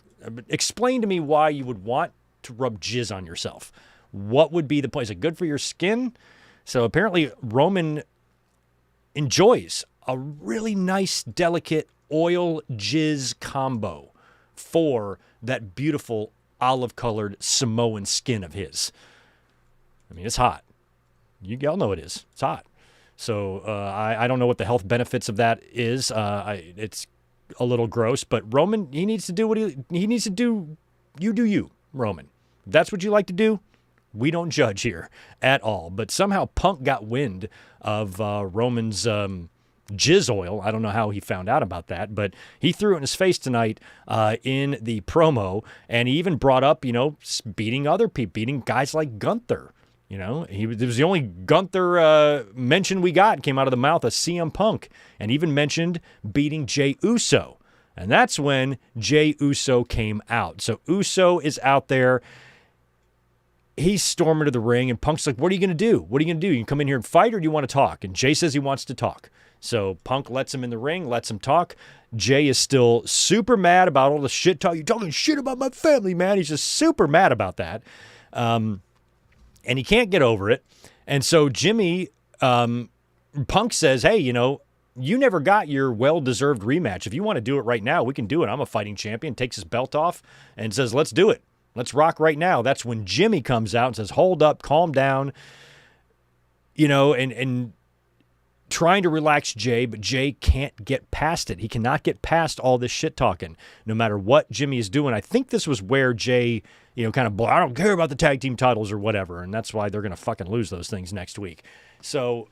Explain to me why you would want to rub jizz on yourself. What would be the point? Is it good for your skin? So apparently Roman enjoys a really nice, delicate oil jizz combo for that beautiful olive-colored Samoan skin of his. I mean, it's hot. You all know it is. It's hot. So I don't know what the health benefits of that is. It's a little gross, but Roman, he needs to do what he needs to do. You do you, Roman. If that's what you like to do, we don't judge here at all. But somehow Punk got wind of Roman's jizz oil. I don't know how he found out about that, but he threw it in his face tonight in the promo, and he even brought up, beating other people, beating guys like Gunther. It was the only Gunther mention we got came out of the mouth of CM Punk, and even mentioned beating Jey Uso. And that's when Jey Uso came out. So Uso is out there. He's storming to the ring, and Punk's like, what are you going to do? What are you going to do? You can come in here and fight, or do you want to talk? And Jey says he wants to talk. So Punk lets him in the ring, lets him talk. Jey is still super mad about all the shit talk. You're talking shit about my family, man. He's just super mad about that. And he can't get over it. And so Jimmy, Punk says, hey, you never got your well-deserved rematch. If you want to do it right now, we can do it. I'm a fighting champion. Takes his belt off and says, let's do it. Let's rock right now. That's when Jimmy comes out and says, hold up, calm down, and trying to relax Jay, but Jay can't get past it. He cannot get past all this shit talking, no matter what Jimmy is doing. I think this was where Jay, kind of, I don't care about the tag team titles or whatever, and that's why they're going to fucking lose those things next week. So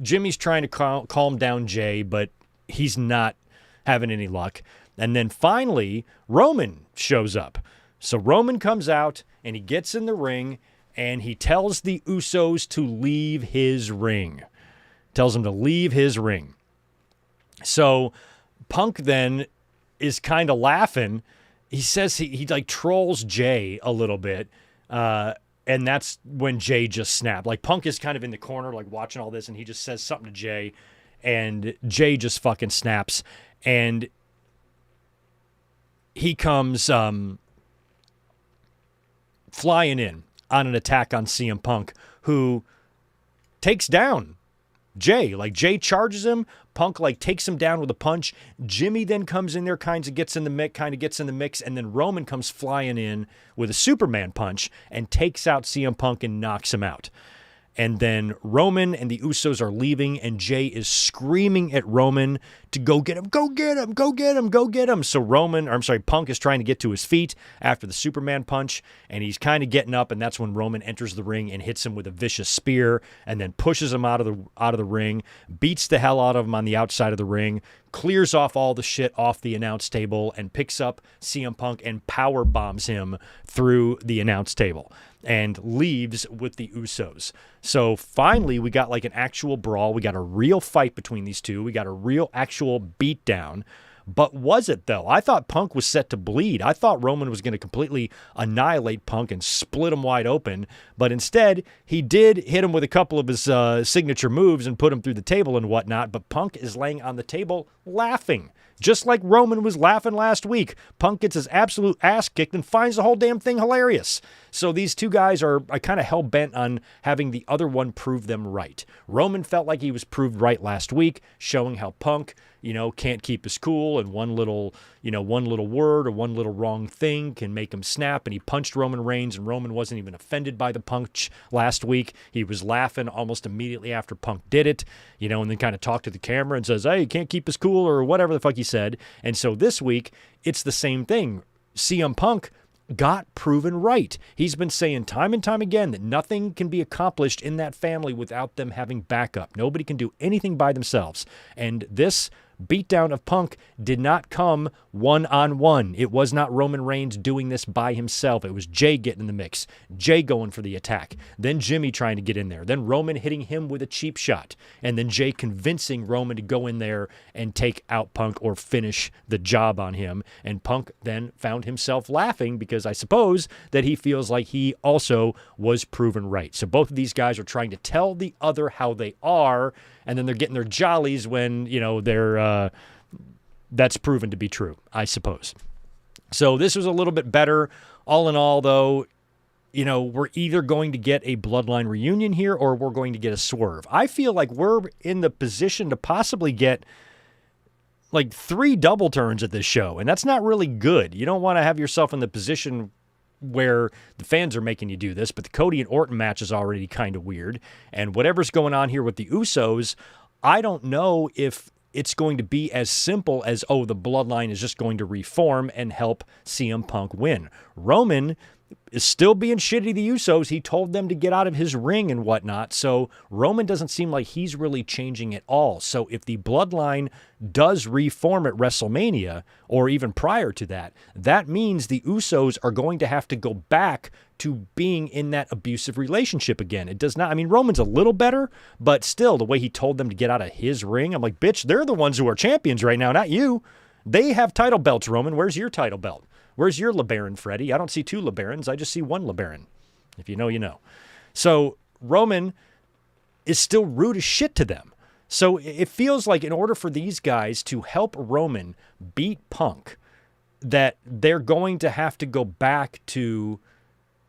Jimmy's trying to calm down Jay, but he's not having any luck. And then finally, Roman shows up. So Roman comes out, and he gets in the ring, and he tells the Usos to leave his ring. Tells him to leave his ring. So Punk then is kind of laughing. He says he like trolls Jay a little bit. And that's when Jay just snapped. Like Punk is kind of in the corner, like watching all this, and he just says something to Jay. And Jay just fucking snaps. And he comes flying in on an attack on CM Punk, who takes down Jay. Like Jay charges him, Punk like takes him down with a punch. Jimmy then comes in there, kind of gets in the mix, and then Roman comes flying in with a Superman punch and takes out CM Punk and knocks him out. And then Roman and the Usos are leaving, and Jay is screaming at Roman to go get him, go get him, go get him, go get him. So Punk is trying to get to his feet after the Superman punch, and he's kind of getting up, and that's when Roman enters the ring and hits him with a vicious spear, and then pushes him out of the ring, beats the hell out of him on the outside of the ring, clears off all the shit off the announce table, and picks up CM Punk and power bombs him through the announce table and leaves with the Usos. So finally, we got like an actual brawl. We got a real fight between these two. We got a real actual beatdown. But was it, though? I thought Punk was set to bleed. I thought Roman was going to completely annihilate Punk and split him wide open. But instead, he did hit him with a couple of his signature moves and put him through the table and whatnot. But Punk is laying on the table laughing. Just like Roman was laughing last week. Punk gets his absolute ass kicked and finds the whole damn thing hilarious. So these two guys are kind of hell-bent on having the other one prove them right. Roman felt like he was proved right last week, showing how Punk, can't keep his cool, and one little word or one little wrong thing can make him snap. And he punched Roman Reigns, and Roman wasn't even offended by the punch last week. He was laughing almost immediately after Punk did it, and then kind of talked to the camera and says, hey, he can't keep his cool, or whatever the fuck he said. And so this week, it's the same thing. CM Punk got proven right. He's been saying time and time again that nothing can be accomplished in that family without them having backup. Nobody can do anything by themselves. And this beatdown of Punk did not come one-on-one. It was not Roman Reigns doing this by himself. It was Jay getting in the mix, Jay going for the attack, then Jimmy trying to get in there, then Roman hitting him with a cheap shot, and then Jay convincing Roman to go in there and take out Punk or finish the job on him. And Punk then found himself laughing because I suppose that he feels like he also was proven right. So both of these guys are trying to tell the other how they are, and then they're getting their jollies when, that's proven to be true, I suppose. So this was a little bit better. All in all, though, we're either going to get a bloodline reunion here or we're going to get a swerve. I feel like we're in the position to possibly get like 3 double turns at this show, and that's not really good. You don't want to have yourself in the position where the fans are making you do this, but the Cody and Orton match is already kind of weird. And whatever's going on here with the Usos, I don't know if it's going to be as simple as, the bloodline is just going to reform and help CM Punk win. Roman is still being shitty to the Usos. He told them to get out of his ring and whatnot. So Roman doesn't seem like he's really changing at all. So if the bloodline does reform at WrestleMania, or even prior to that, that means the Usos are going to have to go back to being in that abusive relationship again. It does not, Roman's a little better, but still the way he told them to get out of his ring, I'm like, bitch, they're the ones who are champions right now, not you. They have title belts, Roman. Where's your title belt? Where's your LeBaron, Freddie? I don't see 2 LeBarons. I just see 1 LeBaron. If you know, you know. So Roman is still rude as shit to them. So it feels like in order for these guys to help Roman beat Punk, that they're going to have to go back to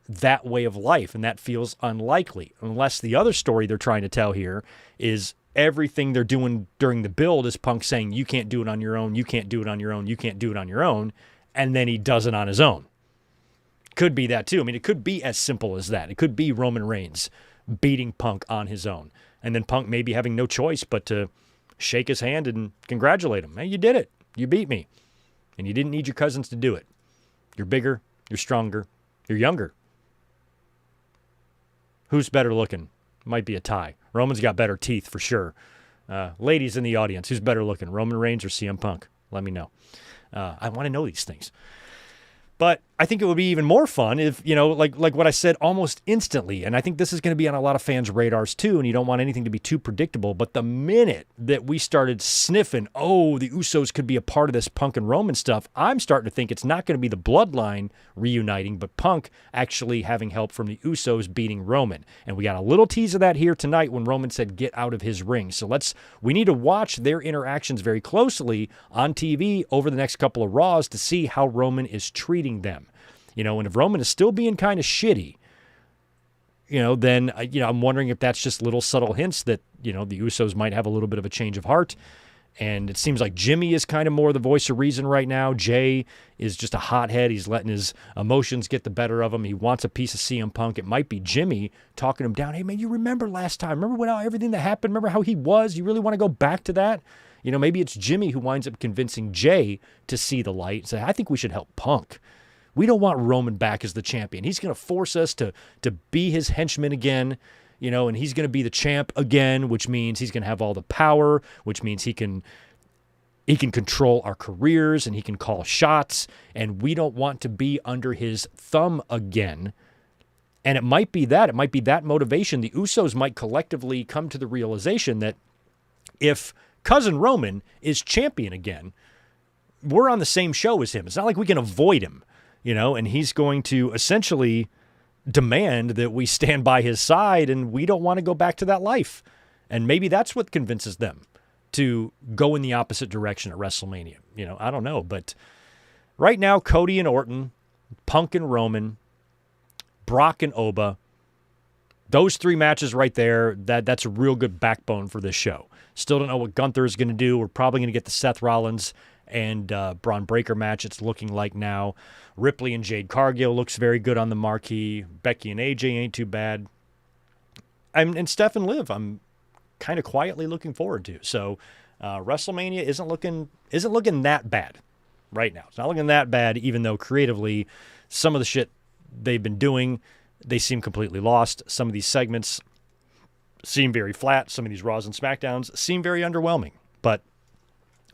that way of life, and that feels unlikely, unless the other story they're trying to tell here is everything they're doing during the build is Punk saying, you can't do it on your own, you can't do it on your own, you can't do it on your own, and then he does it on his own. Could be that too. I mean, it could be as simple as that. It could be Roman Reigns beating Punk on his own, and then Punk maybe having no choice but to shake his hand and congratulate him. Hey, you did it. You beat me. And you didn't need your cousins to do it. You're bigger, you're stronger, you're younger. Who's better looking? Might be a tie. Roman's got better teeth for sure. Ladies in the audience, who's better looking, Roman Reigns or CM Punk? Let me know. I want to know these things. But I think it would be even more fun if, like what I said, almost instantly. And I think this is going to be on a lot of fans' radars too, and you don't want anything to be too predictable. But the minute that we started sniffing, the Usos could be a part of this Punk and Roman stuff, I'm starting to think it's not going to be the bloodline reuniting, but Punk actually having help from the Usos beating Roman. And we got a little tease of that here tonight when Roman said, get out of his ring. So we need to watch their interactions very closely on TV over the next couple of Raws to see how Roman is treating them. And if Roman is still being kind of shitty, then, I'm wondering if that's just little subtle hints that, the Usos might have a little bit of a change of heart. And it seems like Jimmy is kind of more the voice of reason right now. Jay is just a hothead. He's letting his emotions get the better of him. He wants a piece of CM Punk. It might be Jimmy talking him down. Hey, man, you remember last time? Remember everything that happened? Remember how he was? You really want to go back to that? Maybe it's Jimmy who winds up convincing Jay to see the light and say, I think we should help Punk. We don't want Roman back as the champion. He's going to force us to be his henchman again, and he's going to be the champ again, which means he's going to have all the power, which means he can control our careers and he can call shots, and we don't want to be under his thumb again. And it might be that. It might be that motivation. The Usos might collectively come to the realization that if Cousin Roman is champion again, we're on the same show as him. It's not like we can avoid him. And he's going to essentially demand that we stand by his side, and we don't want to go back to that life. And maybe that's what convinces them to go in the opposite direction at WrestleMania. I don't know. But right now, Cody and Orton, Punk and Roman, Brock and Oba, those three matches right there, that's a real good backbone for this show. Still don't know what Gunther is going to do. We're probably going to get the Seth Rollins and Braun Breaker match, it's looking like now. Ripley and Jade Cargill looks very good on the marquee. Becky and AJ ain't too bad. And Steph and Liv, I'm kind of quietly looking forward to. So WrestleMania isn't looking that bad right now. It's not looking that bad, even though creatively some of the shit they've been doing, they seem completely lost. Some of these segments seem very flat. Some of these Raws and SmackDowns seem very underwhelming. But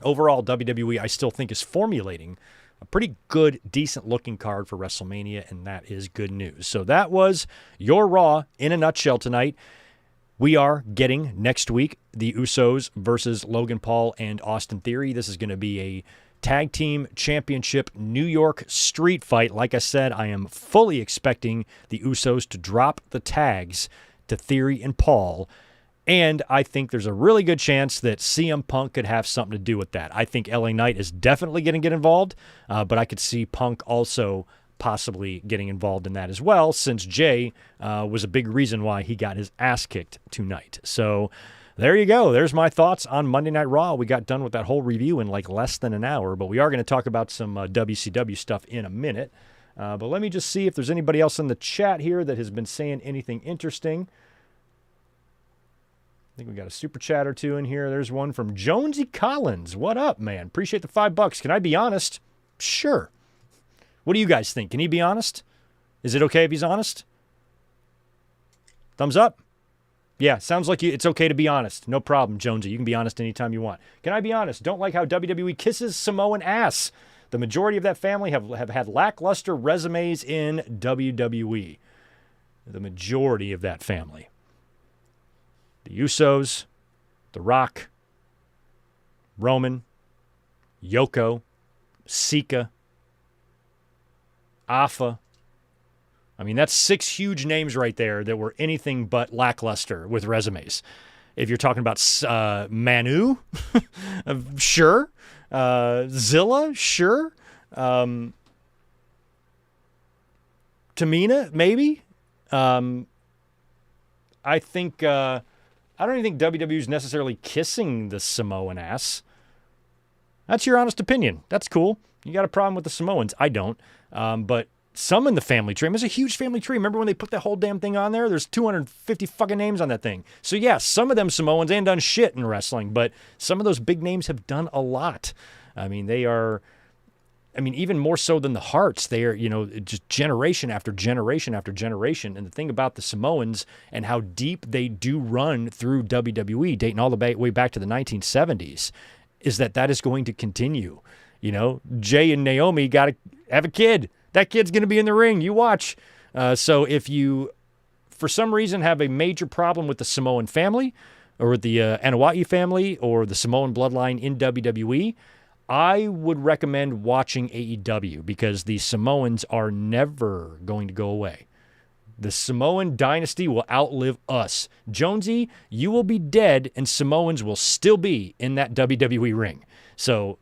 overall, WWE, I still think, is formulating a pretty good, decent-looking card for WrestleMania, and that is good news. So that was your Raw in a nutshell tonight. We are getting, next week, the Usos versus Logan Paul and Austin Theory. This is going to be a Tag Team Championship New York street fight. Like I said, I am fully expecting the Usos to drop the tags to Theory and Paul. And I think there's a really good chance that CM Punk could have something to do with that. I think LA Knight is definitely going to get involved, but I could see Punk also possibly getting involved in that as well, since Jay was a big reason why he got his ass kicked tonight. So there you go. There's my thoughts on Monday Night Raw. We got done with that whole review in like less than an hour, but we are going to talk about some WCW stuff in a minute. But let me just see if there's anybody else in the chat here that has been saying anything interesting. I think we got a super chat or two in here. There's one from Jonesy Collins. What up, man? Appreciate the $5. Can I be honest? Sure. What do you guys think? Can he be honest? Is it okay if he's honest? Thumbs up? Yeah, sounds like it's okay to be honest. No problem, Jonesy. You can be honest anytime you want. Can I be honest? Don't like how WWE kisses Samoan ass. The majority of that family have had lackluster resumes in WWE. The majority of that family. The Usos, The Rock, Roman, Yoko, Sika, Afa. I mean, that's 6 huge names right there that were anything but lackluster with resumes. If you're talking about Manu, sure. Zilla, sure. Tamina, maybe. I think I don't even think WWE is necessarily kissing the Samoan ass. That's your honest opinion. That's cool. You got a problem with the Samoans. I don't. But some in the family tree. There's a huge family tree. Remember when they put that whole damn thing on there? There's 250 fucking names on that thing. So yeah, some of them Samoans ain't done shit in wrestling, but some of those big names have done a lot. I mean, they are, even more so than the Harts. They are, just generation after generation after generation. And the thing about the Samoans and how deep they do run through WWE, dating all the way back to the 1970s, is that is going to continue. Jay and Naomi got to have a kid. That kid's going to be in the ring. You watch. So if you, for some reason, have a major problem with the Samoan family or with the Anoa'i family or the Samoan bloodline in WWE, I would recommend watching AEW because the Samoans are never going to go away. The Samoan dynasty will outlive us. Jonesy, you will be dead and Samoans will still be in that WWE ring. So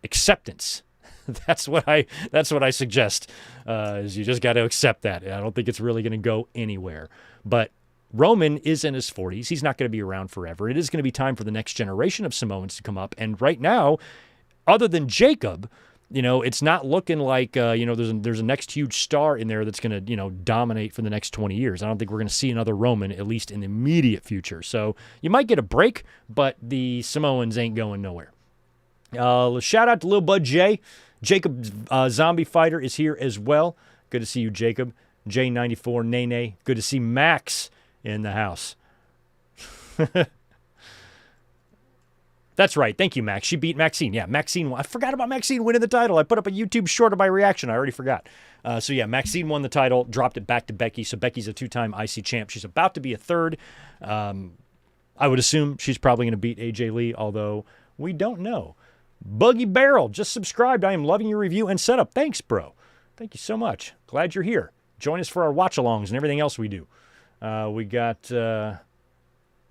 acceptance. That's what I suggest. Is you just got to accept that. I don't think it's really going to go anywhere. But Roman is in his 40s. He's not going to be around forever. It is going to be time for the next generation of Samoans to come up. And right now, other than Jacob, it's not looking like there's a next huge star in there that's going to dominate for the next 20 years. I don't think we're going to see another Roman, at least in the immediate future. So you might get a break, but the Samoans ain't going nowhere. Shout out to Lil Bud J. Jacob Zombie Fighter is here as well. Good to see you, Jacob. J94 Nene. Good to see Max in the house. That's right. Thank you, Max. She beat Maxine. Yeah, Maxine. I forgot about Maxine winning the title. I put up a YouTube short of my reaction. I already forgot. So yeah, Maxine won the title, dropped it back to Becky. So Becky's a 2-time IC champ. She's about to be a third. I would assume she's probably going to beat AJ Lee, although we don't know. Buggy Barrel just subscribed. I am loving your review and setup. Thanks, bro. Thank you so much. Glad you're here. Join us for our watch-alongs and everything else we do. We got the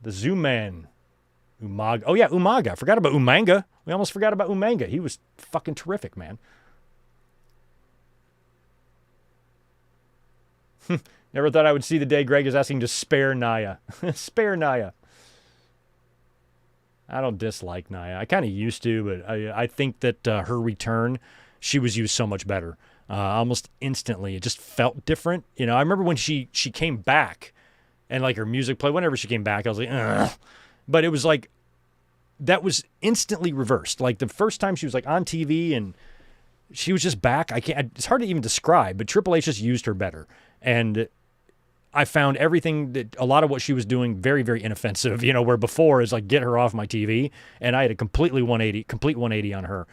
Zoom Man. Umaga. Oh, yeah, Umaga. Forgot about Umanga. We almost forgot about Umanga. He was fucking terrific, man. Never thought I would see the day Greg is asking to spare Nia. Spare Nia. I don't dislike Nia. I kind of used to, but I think that her return, she was used so much better. Almost instantly. It just felt different. I remember when she came back and like her music played, whenever she came back, I was like, ugh. But it was like, that was instantly reversed. Like the first time she was like on TV and she was just back. It's hard to even describe, but Triple H just used her better. And I found a lot of what she was doing very, very inoffensive, where before is like, get her off my TV. And I had a complete 180 on her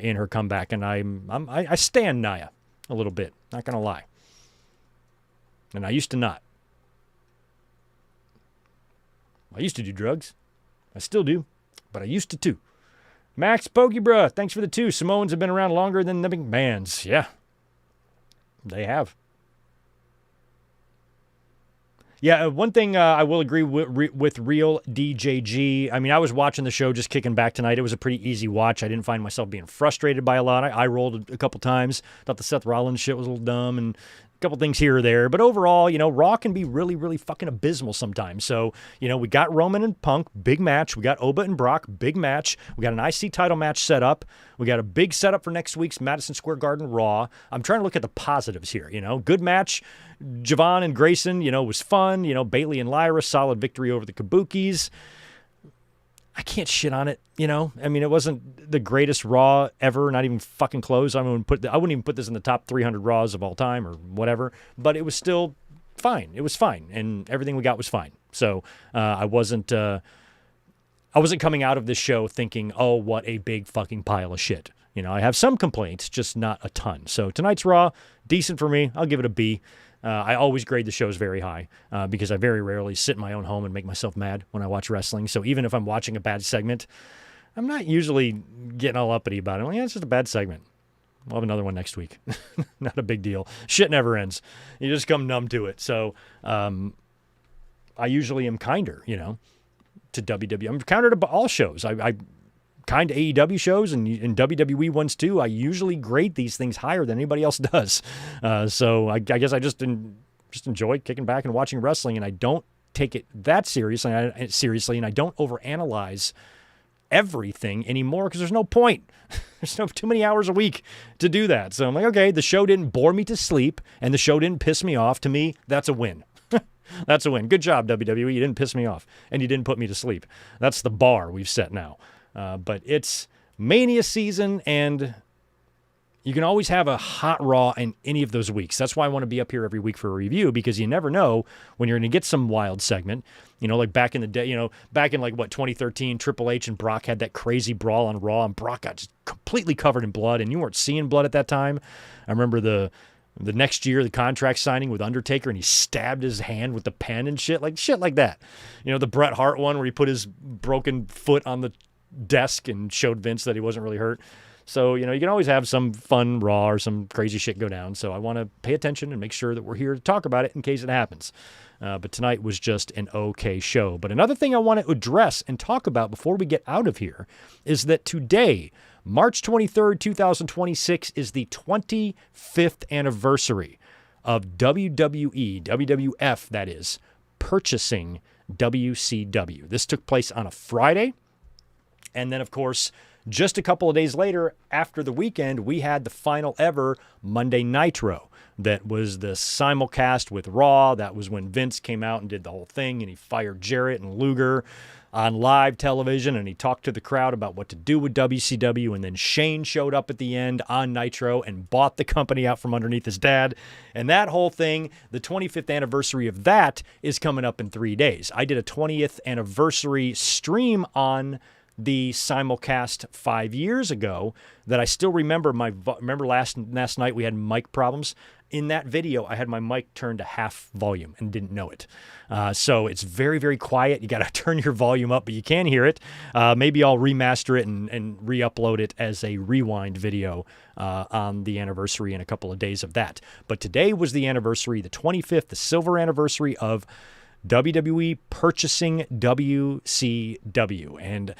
in her comeback. And I stand Nia a little bit, not going to lie. And I used to not. I used to do drugs. I still do, but I used to too. Max Pokebruh, thanks for the 2. Samoans have been around longer than the McMahons. Yeah, they have. Yeah, one thing I will agree with Real DJG. I was watching the show just kicking back tonight. It was a pretty easy watch. I didn't find myself being frustrated by a lot. I rolled a couple times. Thought the Seth Rollins shit was a little dumb and a couple things here or there. But overall, Raw can be really, really fucking abysmal sometimes. So, we got Roman and Punk, big match. We got Oba and Brock, big match. We got an IC title match set up. We got a big setup for next week's Madison Square Garden Raw. I'm trying to look at the positives here, Good match. Javon and Grayson, was fun. Bailey and Lyra, solid victory over the Kabukis. I can't shit on it, it wasn't the greatest Raw ever, not even fucking close. I wouldn't even put this in the top 300 Raws of all time or whatever, but it was still fine. It was fine, and everything we got was fine. So I wasn't coming out of this show thinking, oh, what a big fucking pile of shit. I have some complaints, just not a ton. So tonight's Raw, decent for me. I'll give it a B. I always grade the shows very high because I very rarely sit in my own home and make myself mad when I watch wrestling. So even if I'm watching a bad segment, I'm not usually getting all uppity about it. I'm like, it's just a bad segment. We'll have another one next week. Not a big deal. Shit never ends. You just come numb to it. So I usually am kinder, to WWE. I'm kinder to all shows. I kind of AEW shows and WWE ones too. I usually grade these things higher than anybody else does. So I guess I just enjoy kicking back and watching wrestling, and I don't take it that seriously, and I don't overanalyze everything anymore because there's no point. There's too many hours a week to do that. So I'm like, okay, the show didn't bore me to sleep, and the show didn't piss me off. To me, that's a win. That's a win. Good job, WWE. You didn't piss me off, and you didn't put me to sleep. That's the bar we've set now. But it's Mania season, and you can always have a hot Raw in any of those weeks. That's why I want to be up here every week for a review, because you never know when you're going to get some wild segment. Like back in the day, back in 2013, Triple H and Brock had that crazy brawl on Raw, and Brock got just completely covered in blood, and you weren't seeing blood at that time. I remember the next year, the contract signing with Undertaker, and he stabbed his hand with the pen and shit like that. The Bret Hart one where he put his broken foot on the desk and showed Vince that he wasn't really hurt. So, you can always have some fun Raw or some crazy shit go down. So I want to pay attention and make sure that we're here to talk about it in case it happens. But tonight was just an okay show. But another thing I want to address and talk about before we get out of here is that today, March 23rd, 2026, is the 25th anniversary of WWE, WWF, that is, purchasing WCW. This took place on a Friday. And then, of course, just a couple of days later, after the weekend, we had the final ever Monday Nitro. That was the simulcast with Raw. That was when Vince came out and did the whole thing, and he fired Jarrett and Luger on live television, and he talked to the crowd about what to do with WCW, and then Shane showed up at the end on Nitro and bought the company out from underneath his dad. And that whole thing, the 25th anniversary of that, is coming up in 3 days. I did a 20th anniversary stream on the simulcast 5 years ago that I still remember. Remember last night we had mic problems. In that video, I had my mic turned to half volume and didn't know it. So it's very, very quiet. You got to turn your volume up, but you can hear it. Maybe I'll remaster it and re-upload it as a rewind video on the anniversary in a couple of days of that. But today was the anniversary, the 25th, the silver anniversary of WWE purchasing WCW. And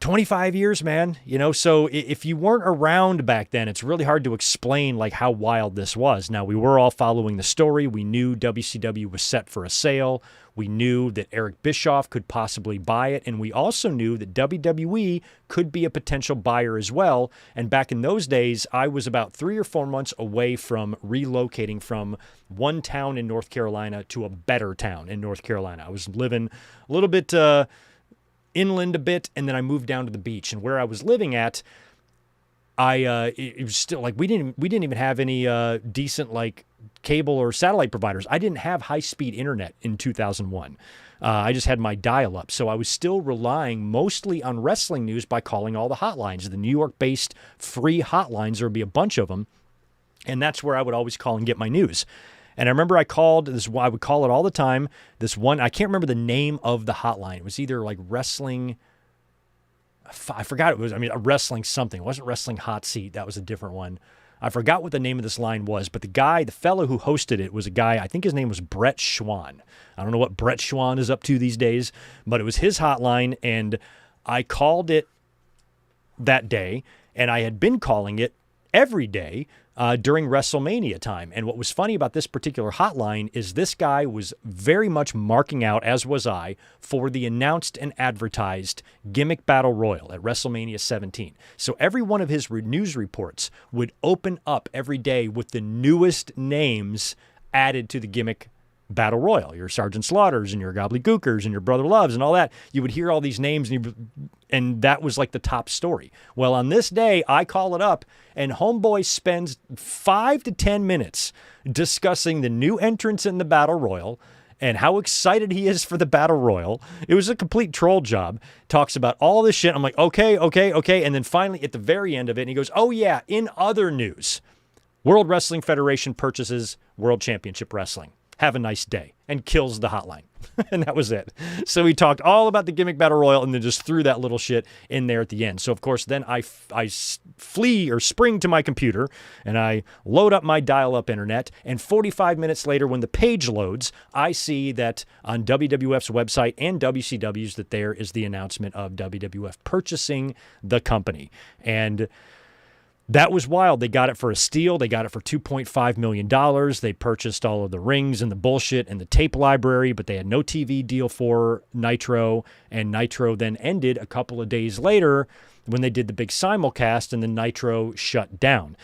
25 years, man. So if you weren't around back then, it's really hard to explain how wild this was. Now, we were all following the story. We knew WCW was set for a sale. We knew that Eric Bischoff could possibly buy it. And we also knew that WWE could be a potential buyer as well. And back in those days, I was about 3 or 4 months away from relocating from one town in North Carolina to a better town in North Carolina. I was living a little bit inland a bit, and then I moved down to the beach. And where I was living at, it was still we didn't even have any decent cable or satellite providers. I didn't have high-speed internet in 2001. I just had my dial-up, so I was still relying mostly on wrestling news by calling all the hotlines. The New York-based free hotlines, there would be a bunch of them, and that's where I would always call and get my news. And I remember I would call it all the time. This one, I can't remember the name of the hotline. It was either wrestling, I forgot it was, a wrestling something. It wasn't Wrestling Hot Seat. That was a different one. I forgot what the name of this line was, but the fellow who hosted it was a guy, I think his name was Brett Schwann. I don't know what Brett Schwann is up to these days, but it was his hotline, and I called it that day, and I had been calling it every day during WrestleMania time. And what was funny about this particular hotline is this guy was very much marking out, as was I, for the announced and advertised Gimmick Battle Royal at WrestleMania 17. So every one of his news reports would open up every day with the newest names added to the Gimmick Battle Royal, your Sergeant Slaughters and your Gobbledygookers and your Brother Loves and all that. You would hear all these names, and that was the top story. Well, on this day, I call it up, and Homeboy spends 5 to 10 minutes discussing the new entrants in the Battle Royal and how excited he is for the Battle Royal. It was a complete troll job. Talks about all this shit. I'm like, okay. And then finally, at the very end of it, he goes, oh yeah, in other news, World Wrestling Federation purchases World Championship Wrestling. Have a nice day, and kills the hotline. And that was it. So he talked all about the Gimmick Battle Royal and then just threw that little shit in there at the end. So, of course, then I spring to my computer, and I load up my dial-up internet, and 45 minutes later, when the page loads, I see that on WWF's website and WCW's that there is the announcement of WWF purchasing the company. And That was wild. They got it for a steal. They got it for $2.5 million. They purchased all of the rings and the bullshit and the tape library, but they had no TV deal for Nitro, and Nitro then ended a couple of days later when they did the big simulcast, and then Nitro shut down.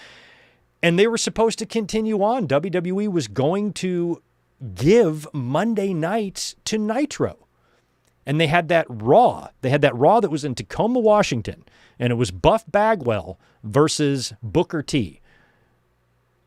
And they were supposed to continue on. WWE was going to give Monday nights to Nitro. And they had that Raw. They had that Raw that was in Tacoma, Washington. And it was Buff Bagwell versus Booker T.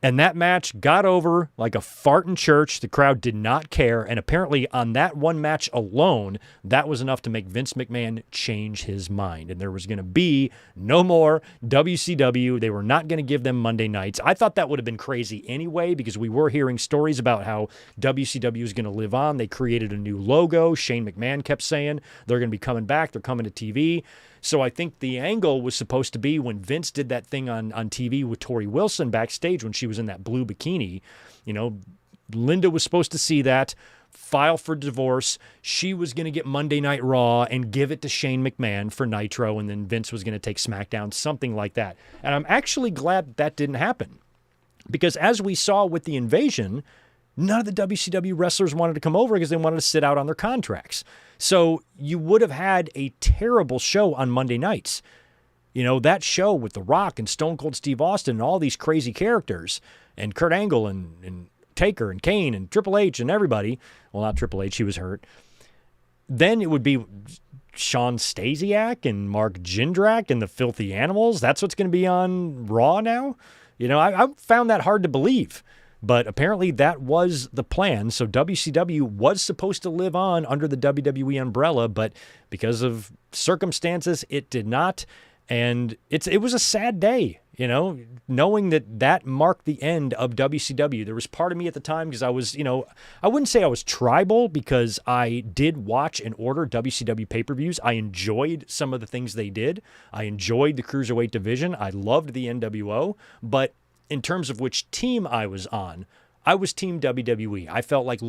And that match got over like a fart in church. The crowd did not care. And apparently on that one match alone, that was enough to make Vince McMahon change his mind. And there was going to be no more WCW. They were not going to give them Monday nights. I thought that would have been crazy anyway, because we were hearing stories about how WCW is going to live on. They created a new logo. Shane McMahon kept saying they're going to be coming back. They're coming to TV. So I think the angle was supposed to be when Vince did that thing on TV with Tori Wilson backstage when she was in that blue bikini. You know, Linda was supposed to see that, file for divorce. She was going to get Monday Night Raw and give it to Shane McMahon for Nitro, and then Vince was going to take SmackDown, something like that. And I'm actually glad that didn't happen, because as we saw with the Invasion, none of the WCW wrestlers wanted to come over because they wanted to sit out on their contracts. So you would have had a terrible show on Monday nights. You know, that show with The Rock and Stone Cold Steve Austin and all these crazy characters, and Kurt Angle and Taker and Kane and Triple H and everybody. Well, not Triple H, he was hurt. Then it would be Sean Stasiak and Mark Jindrak and the Filthy Animals. That's what's going to be on Raw now. You know, I found that hard to believe. But apparently that was the plan. So WCW was supposed to live on under the WWE umbrella, but because of circumstances, it did not. And it was a sad day, you know, knowing that marked the end of WCW. There was part of me at the time, because I was, you know, I wouldn't say I was tribal, because I did watch and order WCW pay-per-views. I enjoyed some of the things they did. I enjoyed the Cruiserweight division. I loved the NWO, but in terms of which team I was on, I was Team WWE. I felt like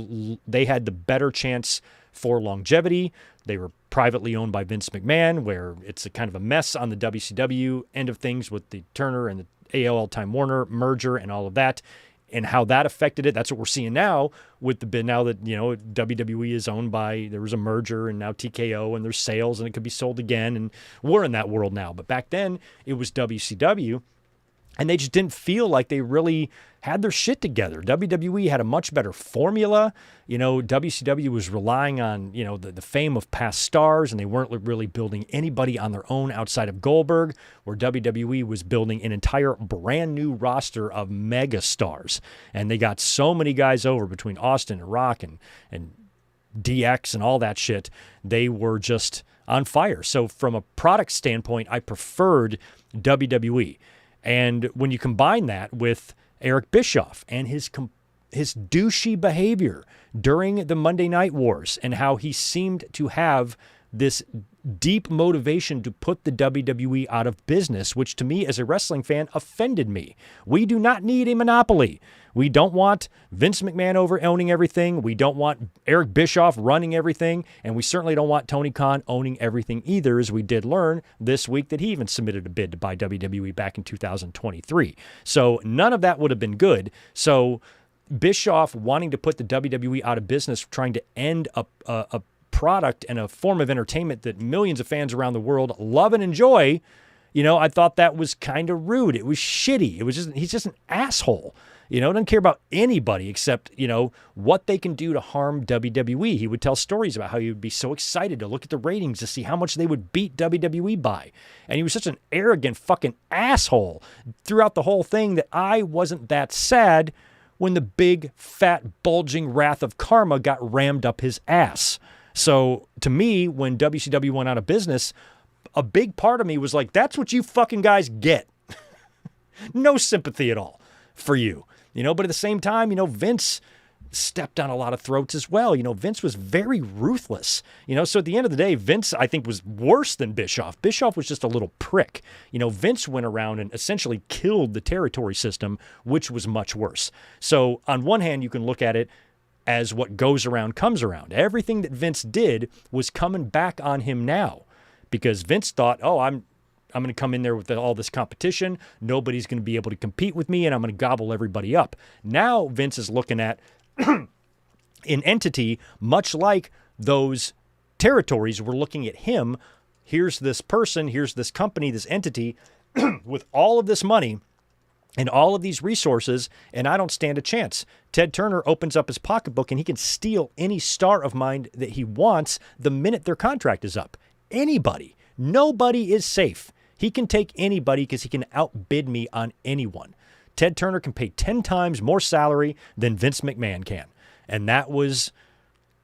they had the better chance for longevity. They were privately owned by Vince McMahon, where it's a kind of a mess on the WCW end of things with the Turner and the AOL Time Warner merger and all of that, and how that affected it. That's what we're seeing now with now that, you know, WWE is owned by, there was a merger and now TKO, and there's sales and it could be sold again. And we're in that world now. But back then it was WCW. And they just didn't feel like they really had their shit together. WWE had a much better formula. You know, WCW was relying on, you know, the fame of past stars, and they weren't really building anybody on their own outside of Goldberg, where WWE was building an entire brand new roster of mega stars. And they got so many guys over between Austin and Rock and DX and all that shit. They were just on fire. So from a product standpoint, I preferred WWE. And when you combine that with Eric Bischoff and his douchey behavior during the Monday Night Wars, and how he seemed to have this deep motivation to put the WWE out of business, which to me as a wrestling fan offended me. We do not need a monopoly. We don't want Vince McMahon owning everything. We don't want Eric Bischoff running everything. And we certainly don't want Tony Khan owning everything either, as we did learn this week that he even submitted a bid to buy WWE back in 2023. So none of that would have been good. So Bischoff wanting to put the WWE out of business, trying to end a product and a form of entertainment that millions of fans around the world love and enjoy, you know, I thought that was kind of rude. It was shitty. He's just an asshole. You know, doesn't care about anybody except, you know, what they can do to harm WWE. He would tell stories about how he would be so excited to look at the ratings to see how much they would beat WWE by. And he was such an arrogant fucking asshole throughout the whole thing that I wasn't that sad when the big, fat, bulging wrath of karma got rammed up his ass. So to me, when WCW went out of business, a big part of me was like, that's what you fucking guys get. No sympathy at all for you. You know, but at the same time, you know, Vince stepped on a lot of throats as well. You know, Vince was very ruthless. You know, so at the end of the day, Vince, I think, was worse than Bischoff. Bischoff was just a little prick. You know, Vince went around and essentially killed the territory system, which was much worse. So on one hand, you can look at it as what goes around comes around. Everything that Vince did was coming back on him now, because Vince thought, oh, I'm I'm going to come in there with all this competition. Nobody's going to be able to compete with me, and I'm going to gobble everybody up. Now Vince is looking at an entity much like those territories. We're looking at him. Here's this person, here's this company, this entity with all of this money and all of these resources, and I don't stand a chance. Ted Turner opens up his pocketbook, and he can steal any star of mine that he wants the minute their contract is up. Anybody. Nobody is safe. He can take anybody because he can outbid me on anyone. Ted Turner can pay 10 times more salary than Vince McMahon can. And that was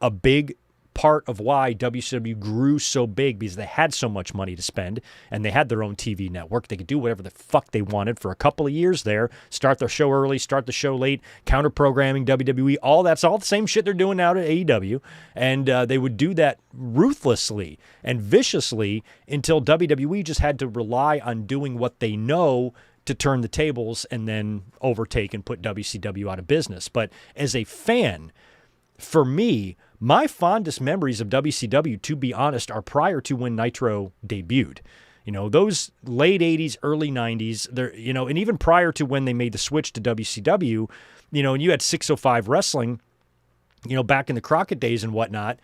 a big part of why WCW grew so big, because they had so much money to spend and they had their own TV network. They could do whatever the fuck they wanted for a couple of years there, start their show early, start the show late, counter programming WWE, that's all the same shit they're doing now to AEW. And they would do that ruthlessly and viciously until WWE just had to rely on doing what they know to turn the tables and then overtake and put WCW out of business. But as a fan, for me, my fondest memories of WCW, to be honest, are prior to when Nitro debuted. Those late 80s, early 90s, and even prior to when they made the switch to WCW, and you had 605 Wrestling, back in the Crockett days and whatnot.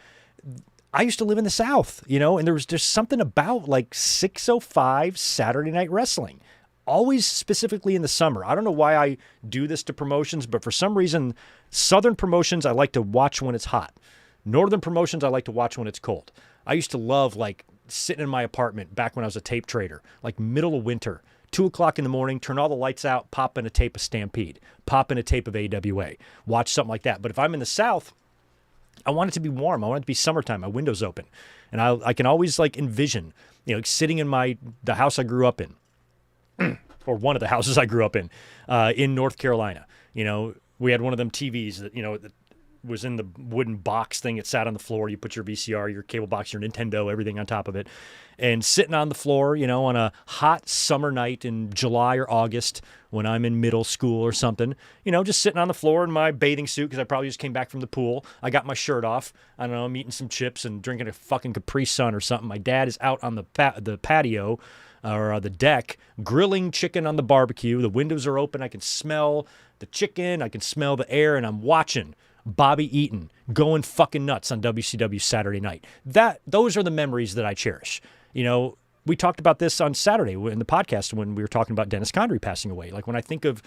I used to live in the South, and there was just something about like 605 Saturday Night Wrestling. Always specifically in the summer. I don't know why I do this to promotions, but for some reason, Southern promotions I like to watch when it's hot. Northern promotions I like to watch when it's cold. I used to love like sitting in my apartment back when I was a tape trader, like middle of winter, 2 o'clock in the morning, turn all the lights out, pop in a tape of Stampede, pop in a tape of AWA, watch something like that. But if I'm in the South, I want it to be warm. I want it to be summertime. My window's open. And I can always like envision, sitting in the house I grew up in, or one of the houses I grew up in North Carolina. We had one of them TVs that, that was in the wooden box thing. It sat on the floor. You put your VCR, your cable box, your Nintendo, everything on top of it. And sitting on the floor, on a hot summer night in July or August when I'm in middle school or something, just sitting on the floor in my bathing suit because I probably just came back from the pool. I got my shirt off. I don't know, I'm eating some chips and drinking a fucking Capri Sun or something. My dad is out on the patio or the deck, grilling chicken on the barbecue. The windows are open. I can smell the chicken. I can smell the air, and I'm watching Bobby Eaton going fucking nuts on WCW Saturday night. Those are the memories that I cherish. We talked about this on Saturday in the podcast when we were talking about Dennis Condrey passing away. Like when I think of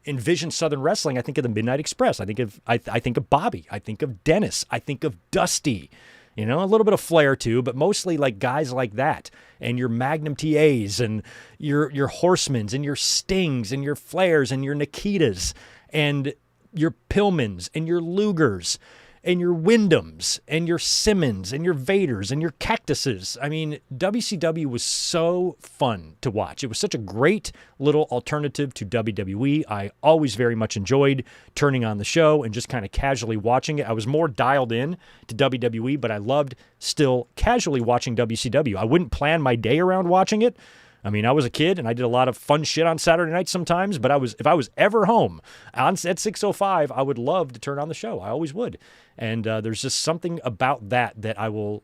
envision Southern Wrestling, I think of the Midnight Express. I think of Bobby. I think of Dennis. I think of Dusty. A little bit of Flair too, but mostly like guys like that. And your Magnum TAs and your Horsemans and your Stings and your Flairs and your Nikitas and your Pillmans and your Lugers and your Wyndhams and your Simmons and your Vaders and your Cactuses. I mean, WCW was so fun to watch. It was such a great little alternative to WWE. I always very much enjoyed turning on the show and just kind of casually watching it. I was more dialed in to WWE, but I loved still casually watching WCW. I wouldn't plan my day around watching it. I mean, I was a kid and I did a lot of fun shit on Saturday night sometimes, but if I was ever home at 6:05, I would love to turn on the show. I always would. And there's just something about that I'll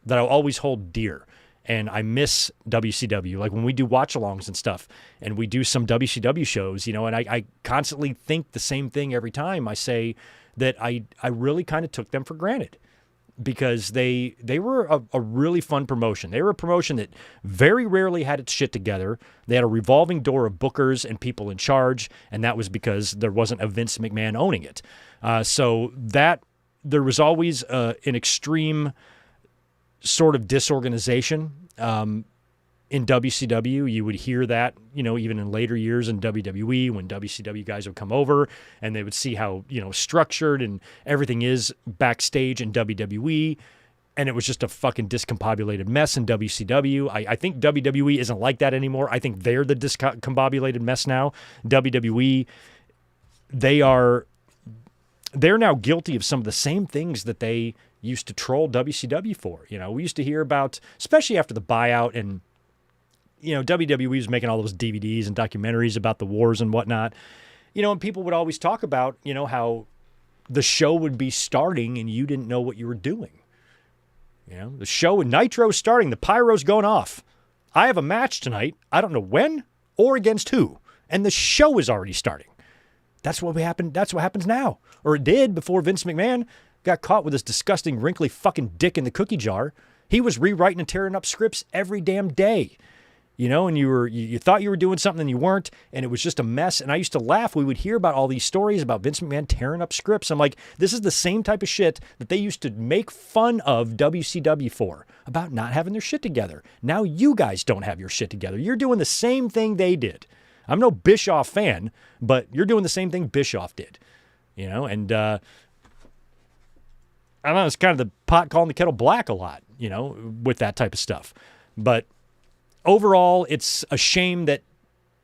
always hold dear. And I miss WCW. Like when we do watch-alongs and stuff and we do some WCW shows, and I constantly think the same thing every time. I say that I really kind of took them for granted. Because they were a really fun promotion. They were a promotion that very rarely had its shit together. They had a revolving door of bookers and people in charge, and that was because there wasn't a Vince McMahon owning it. So that there was always an extreme sort of disorganization in WCW. You would hear that, even in later years in WWE when WCW guys would come over and they would see how, structured and everything is backstage in WWE. And it was just a fucking discombobulated mess in WCW. I think WWE isn't like that anymore. I think they're the discombobulated mess now. WWE, they're now guilty of some of the same things that they used to troll WCW for. We used to hear about, especially after the buyout and WWE was making all those DVDs and documentaries about the wars and whatnot, and people would always talk about, how the show would be starting and you didn't know what you were doing. The show with Nitro starting, the pyro's going off. I have a match tonight. I don't know when or against who. And the show is already starting. That's what happened. That's what happens now. Or it did before Vince McMahon got caught with his disgusting, wrinkly fucking dick in the cookie jar. He was rewriting and tearing up scripts every damn day. And you thought you were doing something and you weren't, and it was just a mess. And I used to laugh. We would hear about all these stories about Vince McMahon tearing up scripts. I'm like, this is the same type of shit that they used to make fun of WCW for, about not having their shit together. Now you guys don't have your shit together. You're doing the same thing they did. I'm no Bischoff fan, but you're doing the same thing Bischoff did. And I don't know, it's kind of the pot calling the kettle black a lot, with that type of stuff. But overall, it's a shame that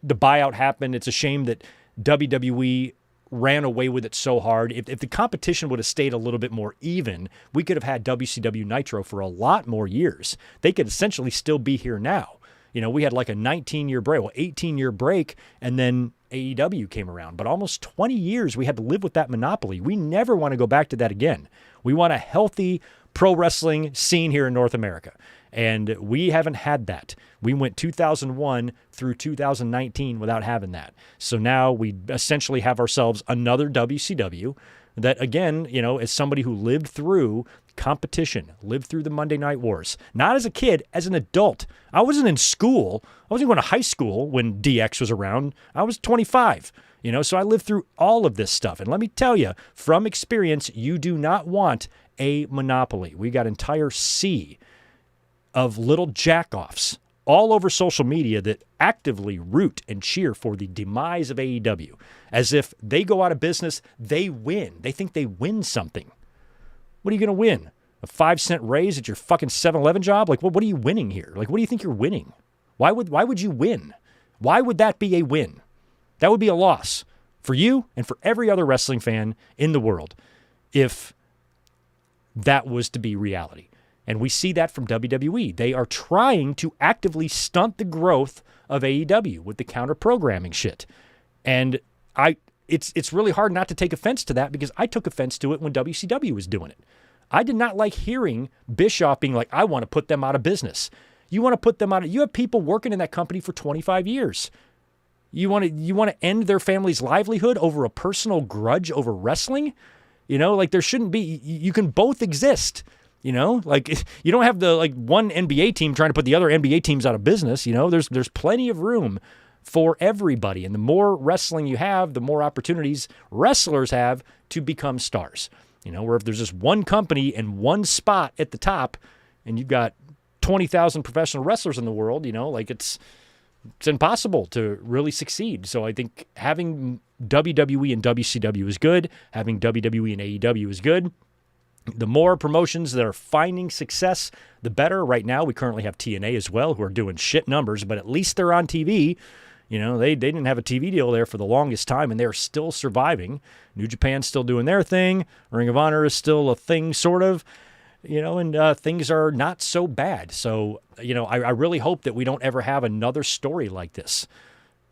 the buyout happened. It's a shame that WWE ran away with it so hard. If the competition would have stayed a little bit more even, we could have had WCW Nitro for a lot more years. They could essentially still be here now. We had like a 19-year break, 18-year break, and then AEW came around. But almost 20 years we had to live with that monopoly. We never want to go back to that again. We want a healthy pro wrestling scene here in North America. And we haven't had that. We went 2001 through 2019 without having that. So now we essentially have ourselves another WCW that, again, as somebody who lived through competition, lived through the Monday Night Wars, not as a kid, as an adult. I wasn't in school. I wasn't going to high school when DX was around. I was 25. So I lived through all of this stuff. And let me tell you, from experience, you do not want a monopoly. We got entire sea of little jackoffs all over social media that actively root and cheer for the demise of AEW. As if they go out of business, they win. They think they win something. What are you going to win? A 5-cent raise at your fucking 7-Eleven job? Like, what are you winning here? Like, what do you think you're winning? Why would you win? Why would that be a win? That would be a loss for you and for every other wrestling fan in the world if that was to be reality. And we see that from WWE. They are trying to actively stunt the growth of AEW with the counter-programming shit. And it's really hard not to take offense to that, because I took offense to it when WCW was doing it. I did not like hearing Bischoff being like, I want to put them out of business. You want to put them out of... You have people working in that company for 25 years. You want to end their family's livelihood over a personal grudge over wrestling? There shouldn't be... You can both exist. You don't have the one NBA team trying to put the other NBA teams out of business. There's plenty of room for everybody. And the more wrestling you have, the more opportunities wrestlers have to become stars. Where if there's just one company and one spot at the top and you've got 20,000 professional wrestlers in the world, it's impossible to really succeed. So I think having WWE and WCW is good. Having WWE and AEW is good. The more promotions that are finding success, the better. Right now, we currently have TNA as well, who are doing shit numbers, but at least they're on TV. They didn't have a TV deal there for the longest time, and they're still surviving. New Japan's still doing their thing. Ring of Honor is still a thing, sort of. And things are not so bad. So, I really hope that we don't ever have another story like this,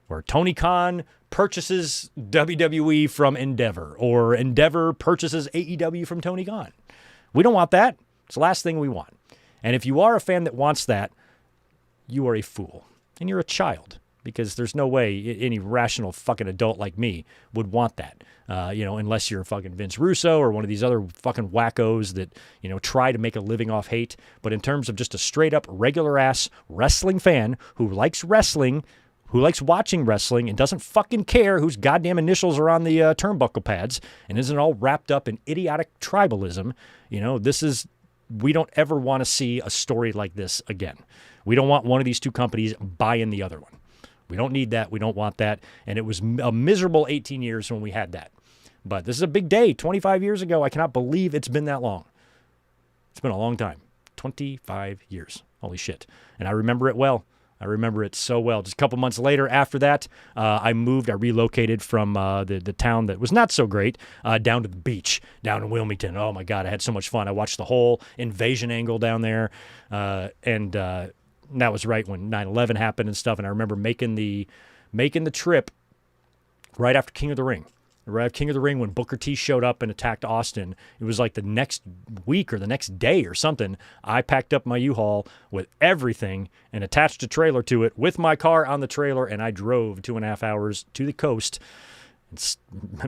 where Tony Khan purchases WWE from Endeavor, or Endeavor purchases AEW from Tony Khan. We don't want that. It's the last thing we want. And if you are a fan that wants that, you are a fool. And you're a child. Because there's no way any rational fucking adult like me would want that. Unless you're fucking Vince Russo or one of these other fucking wackos that, try to make a living off hate. But in terms of just a straight up regular ass wrestling fan who likes wrestling, who likes watching wrestling and doesn't fucking care whose goddamn initials are on the turnbuckle pads and isn't all wrapped up in idiotic tribalism, we don't ever want to see a story like this again. We don't want one of these two companies buying the other one. We don't need that. We don't want that. And it was a miserable 18 years when we had that. But this is a big day. 25 years ago, I cannot believe it's been that long. It's been a long time. 25 years. Holy shit. And I remember it well. I remember it so well. Just a couple months later after that, I relocated from the town that was not so great down to the beach, down in Wilmington. Oh, my God, I had so much fun. I watched the whole invasion angle down there. And that was right when 9/11 happened and stuff. And I remember making the trip right after King of the Ring. right? King of the Ring, when Booker T showed up and attacked Austin, it was like the next week or the next day or something, I packed up my U-Haul with everything and attached a trailer to it with my car on the trailer, and I drove 2.5 hours to the coast. It's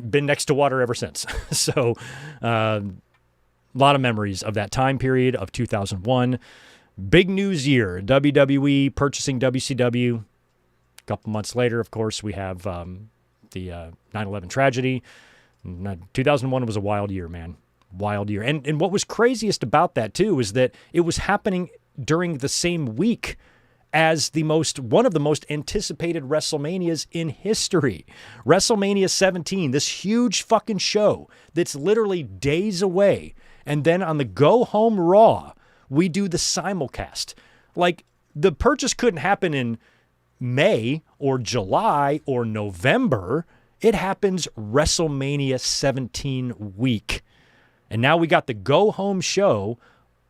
been next to water ever since. So a lot of memories of that time period of 2001. Big news year, WWE purchasing WCW. A couple months later, of course, we have the 9/11 tragedy. 2001 was a wild year, man. Wild year. And what was craziest about that, too, is that it was happening during the same week as one of the most anticipated WrestleManias in history. WrestleMania 17, this huge fucking show that's literally days away. And then on the go-home Raw, we do the simulcast. Like, the purchase couldn't happen in May or July or November. It happens WrestleMania 17 week. And now we got the go-home show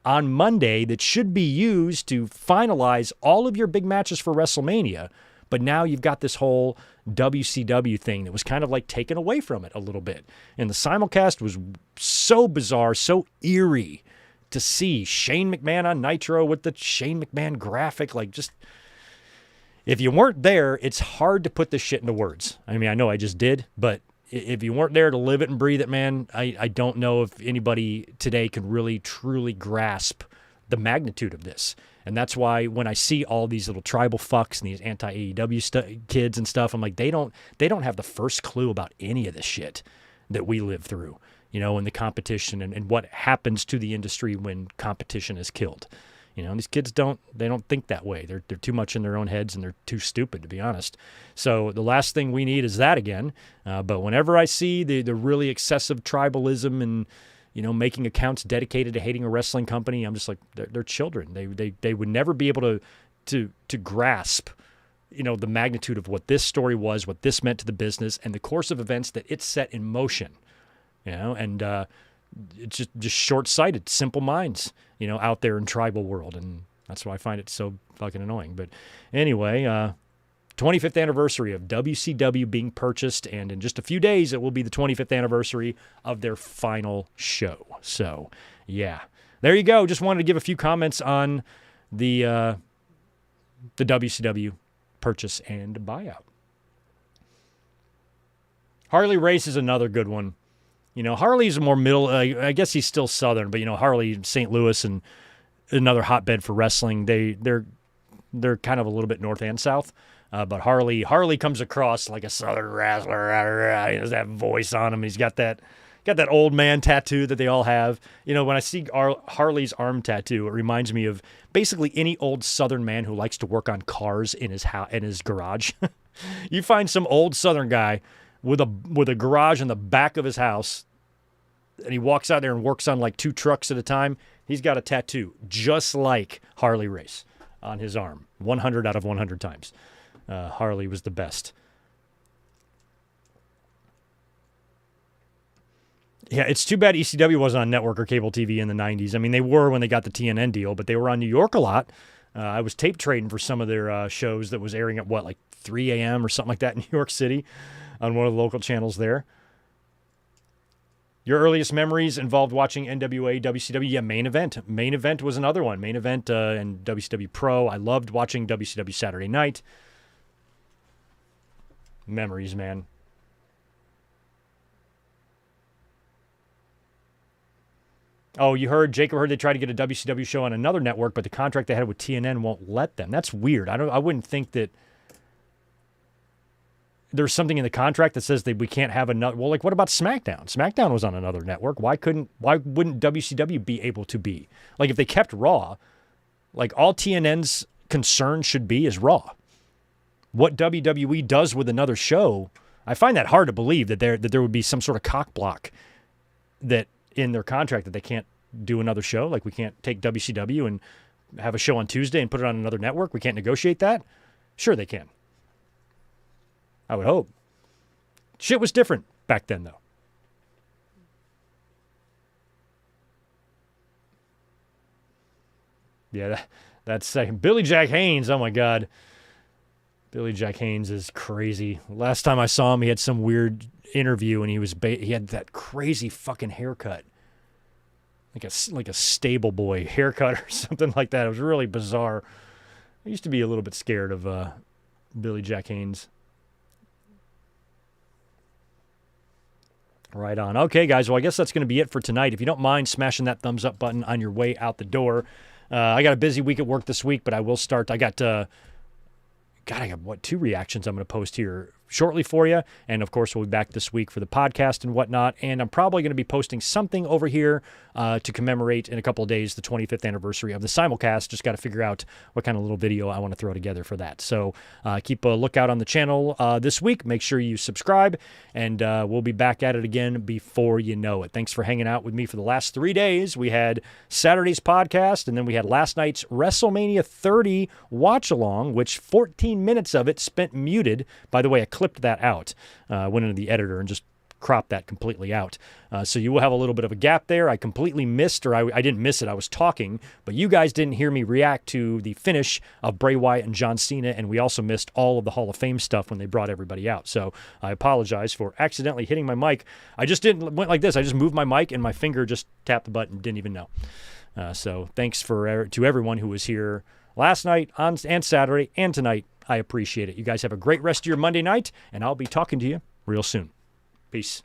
on Monday that should be used to finalize all of your big matches for WrestleMania. But now you've got this whole WCW thing that was kind of like taken away from it a little bit. And the simulcast was so bizarre, so eerie to see Shane McMahon on Nitro with the Shane McMahon graphic. Like, just, if you weren't there, it's hard to put this shit into words. I mean, I know I just did, but if you weren't there to live it and breathe it, man, I don't know if anybody today can really, truly grasp the magnitude of this. And that's why when I see all these little tribal fucks and these anti-AEW kids and stuff, I'm like, they don't have the first clue about any of this shit that we live through, you know, and the competition and what happens to the industry when competition is killed. You know, these kids don't think that way. They're too much in their own heads, and they're too stupid, to be honest. So the last thing we need is that again. But whenever I see the really excessive tribalism and, you know, making accounts dedicated to hating a wrestling company, I'm just like, they're children. They would never be able to grasp, you know, the magnitude of what this story was, what this meant to the business, and the course of events that it set in motion. You know, and it's just short-sighted, simple minds, you know, out there in tribal world. And that's why I find it so fucking annoying. But anyway, 25th anniversary of WCW being purchased. And in just a few days, it will be the 25th anniversary of their final show. So, yeah, there you go. Just wanted to give a few comments on the WCW purchase and buyout. Harley Race is another good one. You know, Harley's more middle, I guess he's still Southern, but, you know, Harley, St. Louis, and another hotbed for wrestling. They're kind of a little bit north and south. But Harley comes across like a Southern wrestler. He has that voice on him. He's got that old man tattoo that they all have. You know, when I see Harley's arm tattoo, it reminds me of basically any old Southern man who likes to work on cars in his garage. You find some old Southern guy with a garage in the back of his house, and he walks out there and works on like 2 trucks at a time. He's got a tattoo just like Harley Race on his arm, 100 out of 100 times. Harley was the best. Yeah, it's too bad ECW wasn't on network or cable TV in the 90s. I mean, they were when they got the TNN deal, but they were on New York a lot. I was tape trading for some of their shows that was airing at, like 3 a.m. or something like that in New York City on one of the local channels there. Your earliest memories involved watching NWA, WCW? Yeah, Main Event. Main Event was another one. Main Event and WCW Pro. I loved watching WCW Saturday Night. Memories, man. Oh, Jacob heard they tried to get a WCW show on another network, but the contract they had with TNN won't let them. That's weird. I wouldn't think that there's something in the contract that says that we can't have another. Well, like, what about SmackDown? SmackDown was on another network. Why wouldn't WCW be able to be? Like, if they kept Raw, like, all TNN's concern should be is Raw. What WWE does with another show, I find that hard to believe that there would be some sort of cock block that in their contract that they can't do another show. Like, we can't take WCW and have a show on Tuesday and put it on another network. We can't negotiate that. Sure, they can. I would hope. Shit was different back then, though. Yeah, that's Billy Jack Haynes. Oh, my God. Billy Jack Haynes is crazy. Last time I saw him, he had some weird interview, and he had that crazy fucking haircut, like a stable boy haircut or something like that. It was really bizarre. I used to be a little bit scared of Billy Jack Haynes. Right on. Okay, guys. Well, I guess that's going to be it for tonight. If you don't mind smashing that thumbs up button on your way out the door. I got a busy week at work this week, but I will start. I got 2 reactions I'm going to post here shortly for you. And, of course, we'll be back this week for the podcast and whatnot. And I'm probably going to be posting something over here to commemorate in a couple of days the 25th anniversary of the simulcast. Just got to figure out what kind of little video I want to throw together for that. So keep a lookout on the channel this week. Make sure you subscribe, and we'll be back at it again before you know it. Thanks for hanging out with me for the last 3 days. We had Saturday's podcast, and then we had last night's WrestleMania 30 watch-along, which 14 minutes of it spent muted. By the way, I clipped that out, went into the editor and just cropped that completely out. So you will have a little bit of a gap there. I completely missed, or I didn't miss it. I was talking, but you guys didn't hear me react to the finish of Bray Wyatt and John Cena, and we also missed all of the Hall of Fame stuff when they brought everybody out. So I apologize for accidentally hitting my mic. I just went like this. I just moved my mic, and my finger just tapped the button. Didn't even know. So thanks to everyone who was here last night and Saturday and tonight. I appreciate it. You guys have a great rest of your Monday night, and I'll be talking to you real soon. Peace.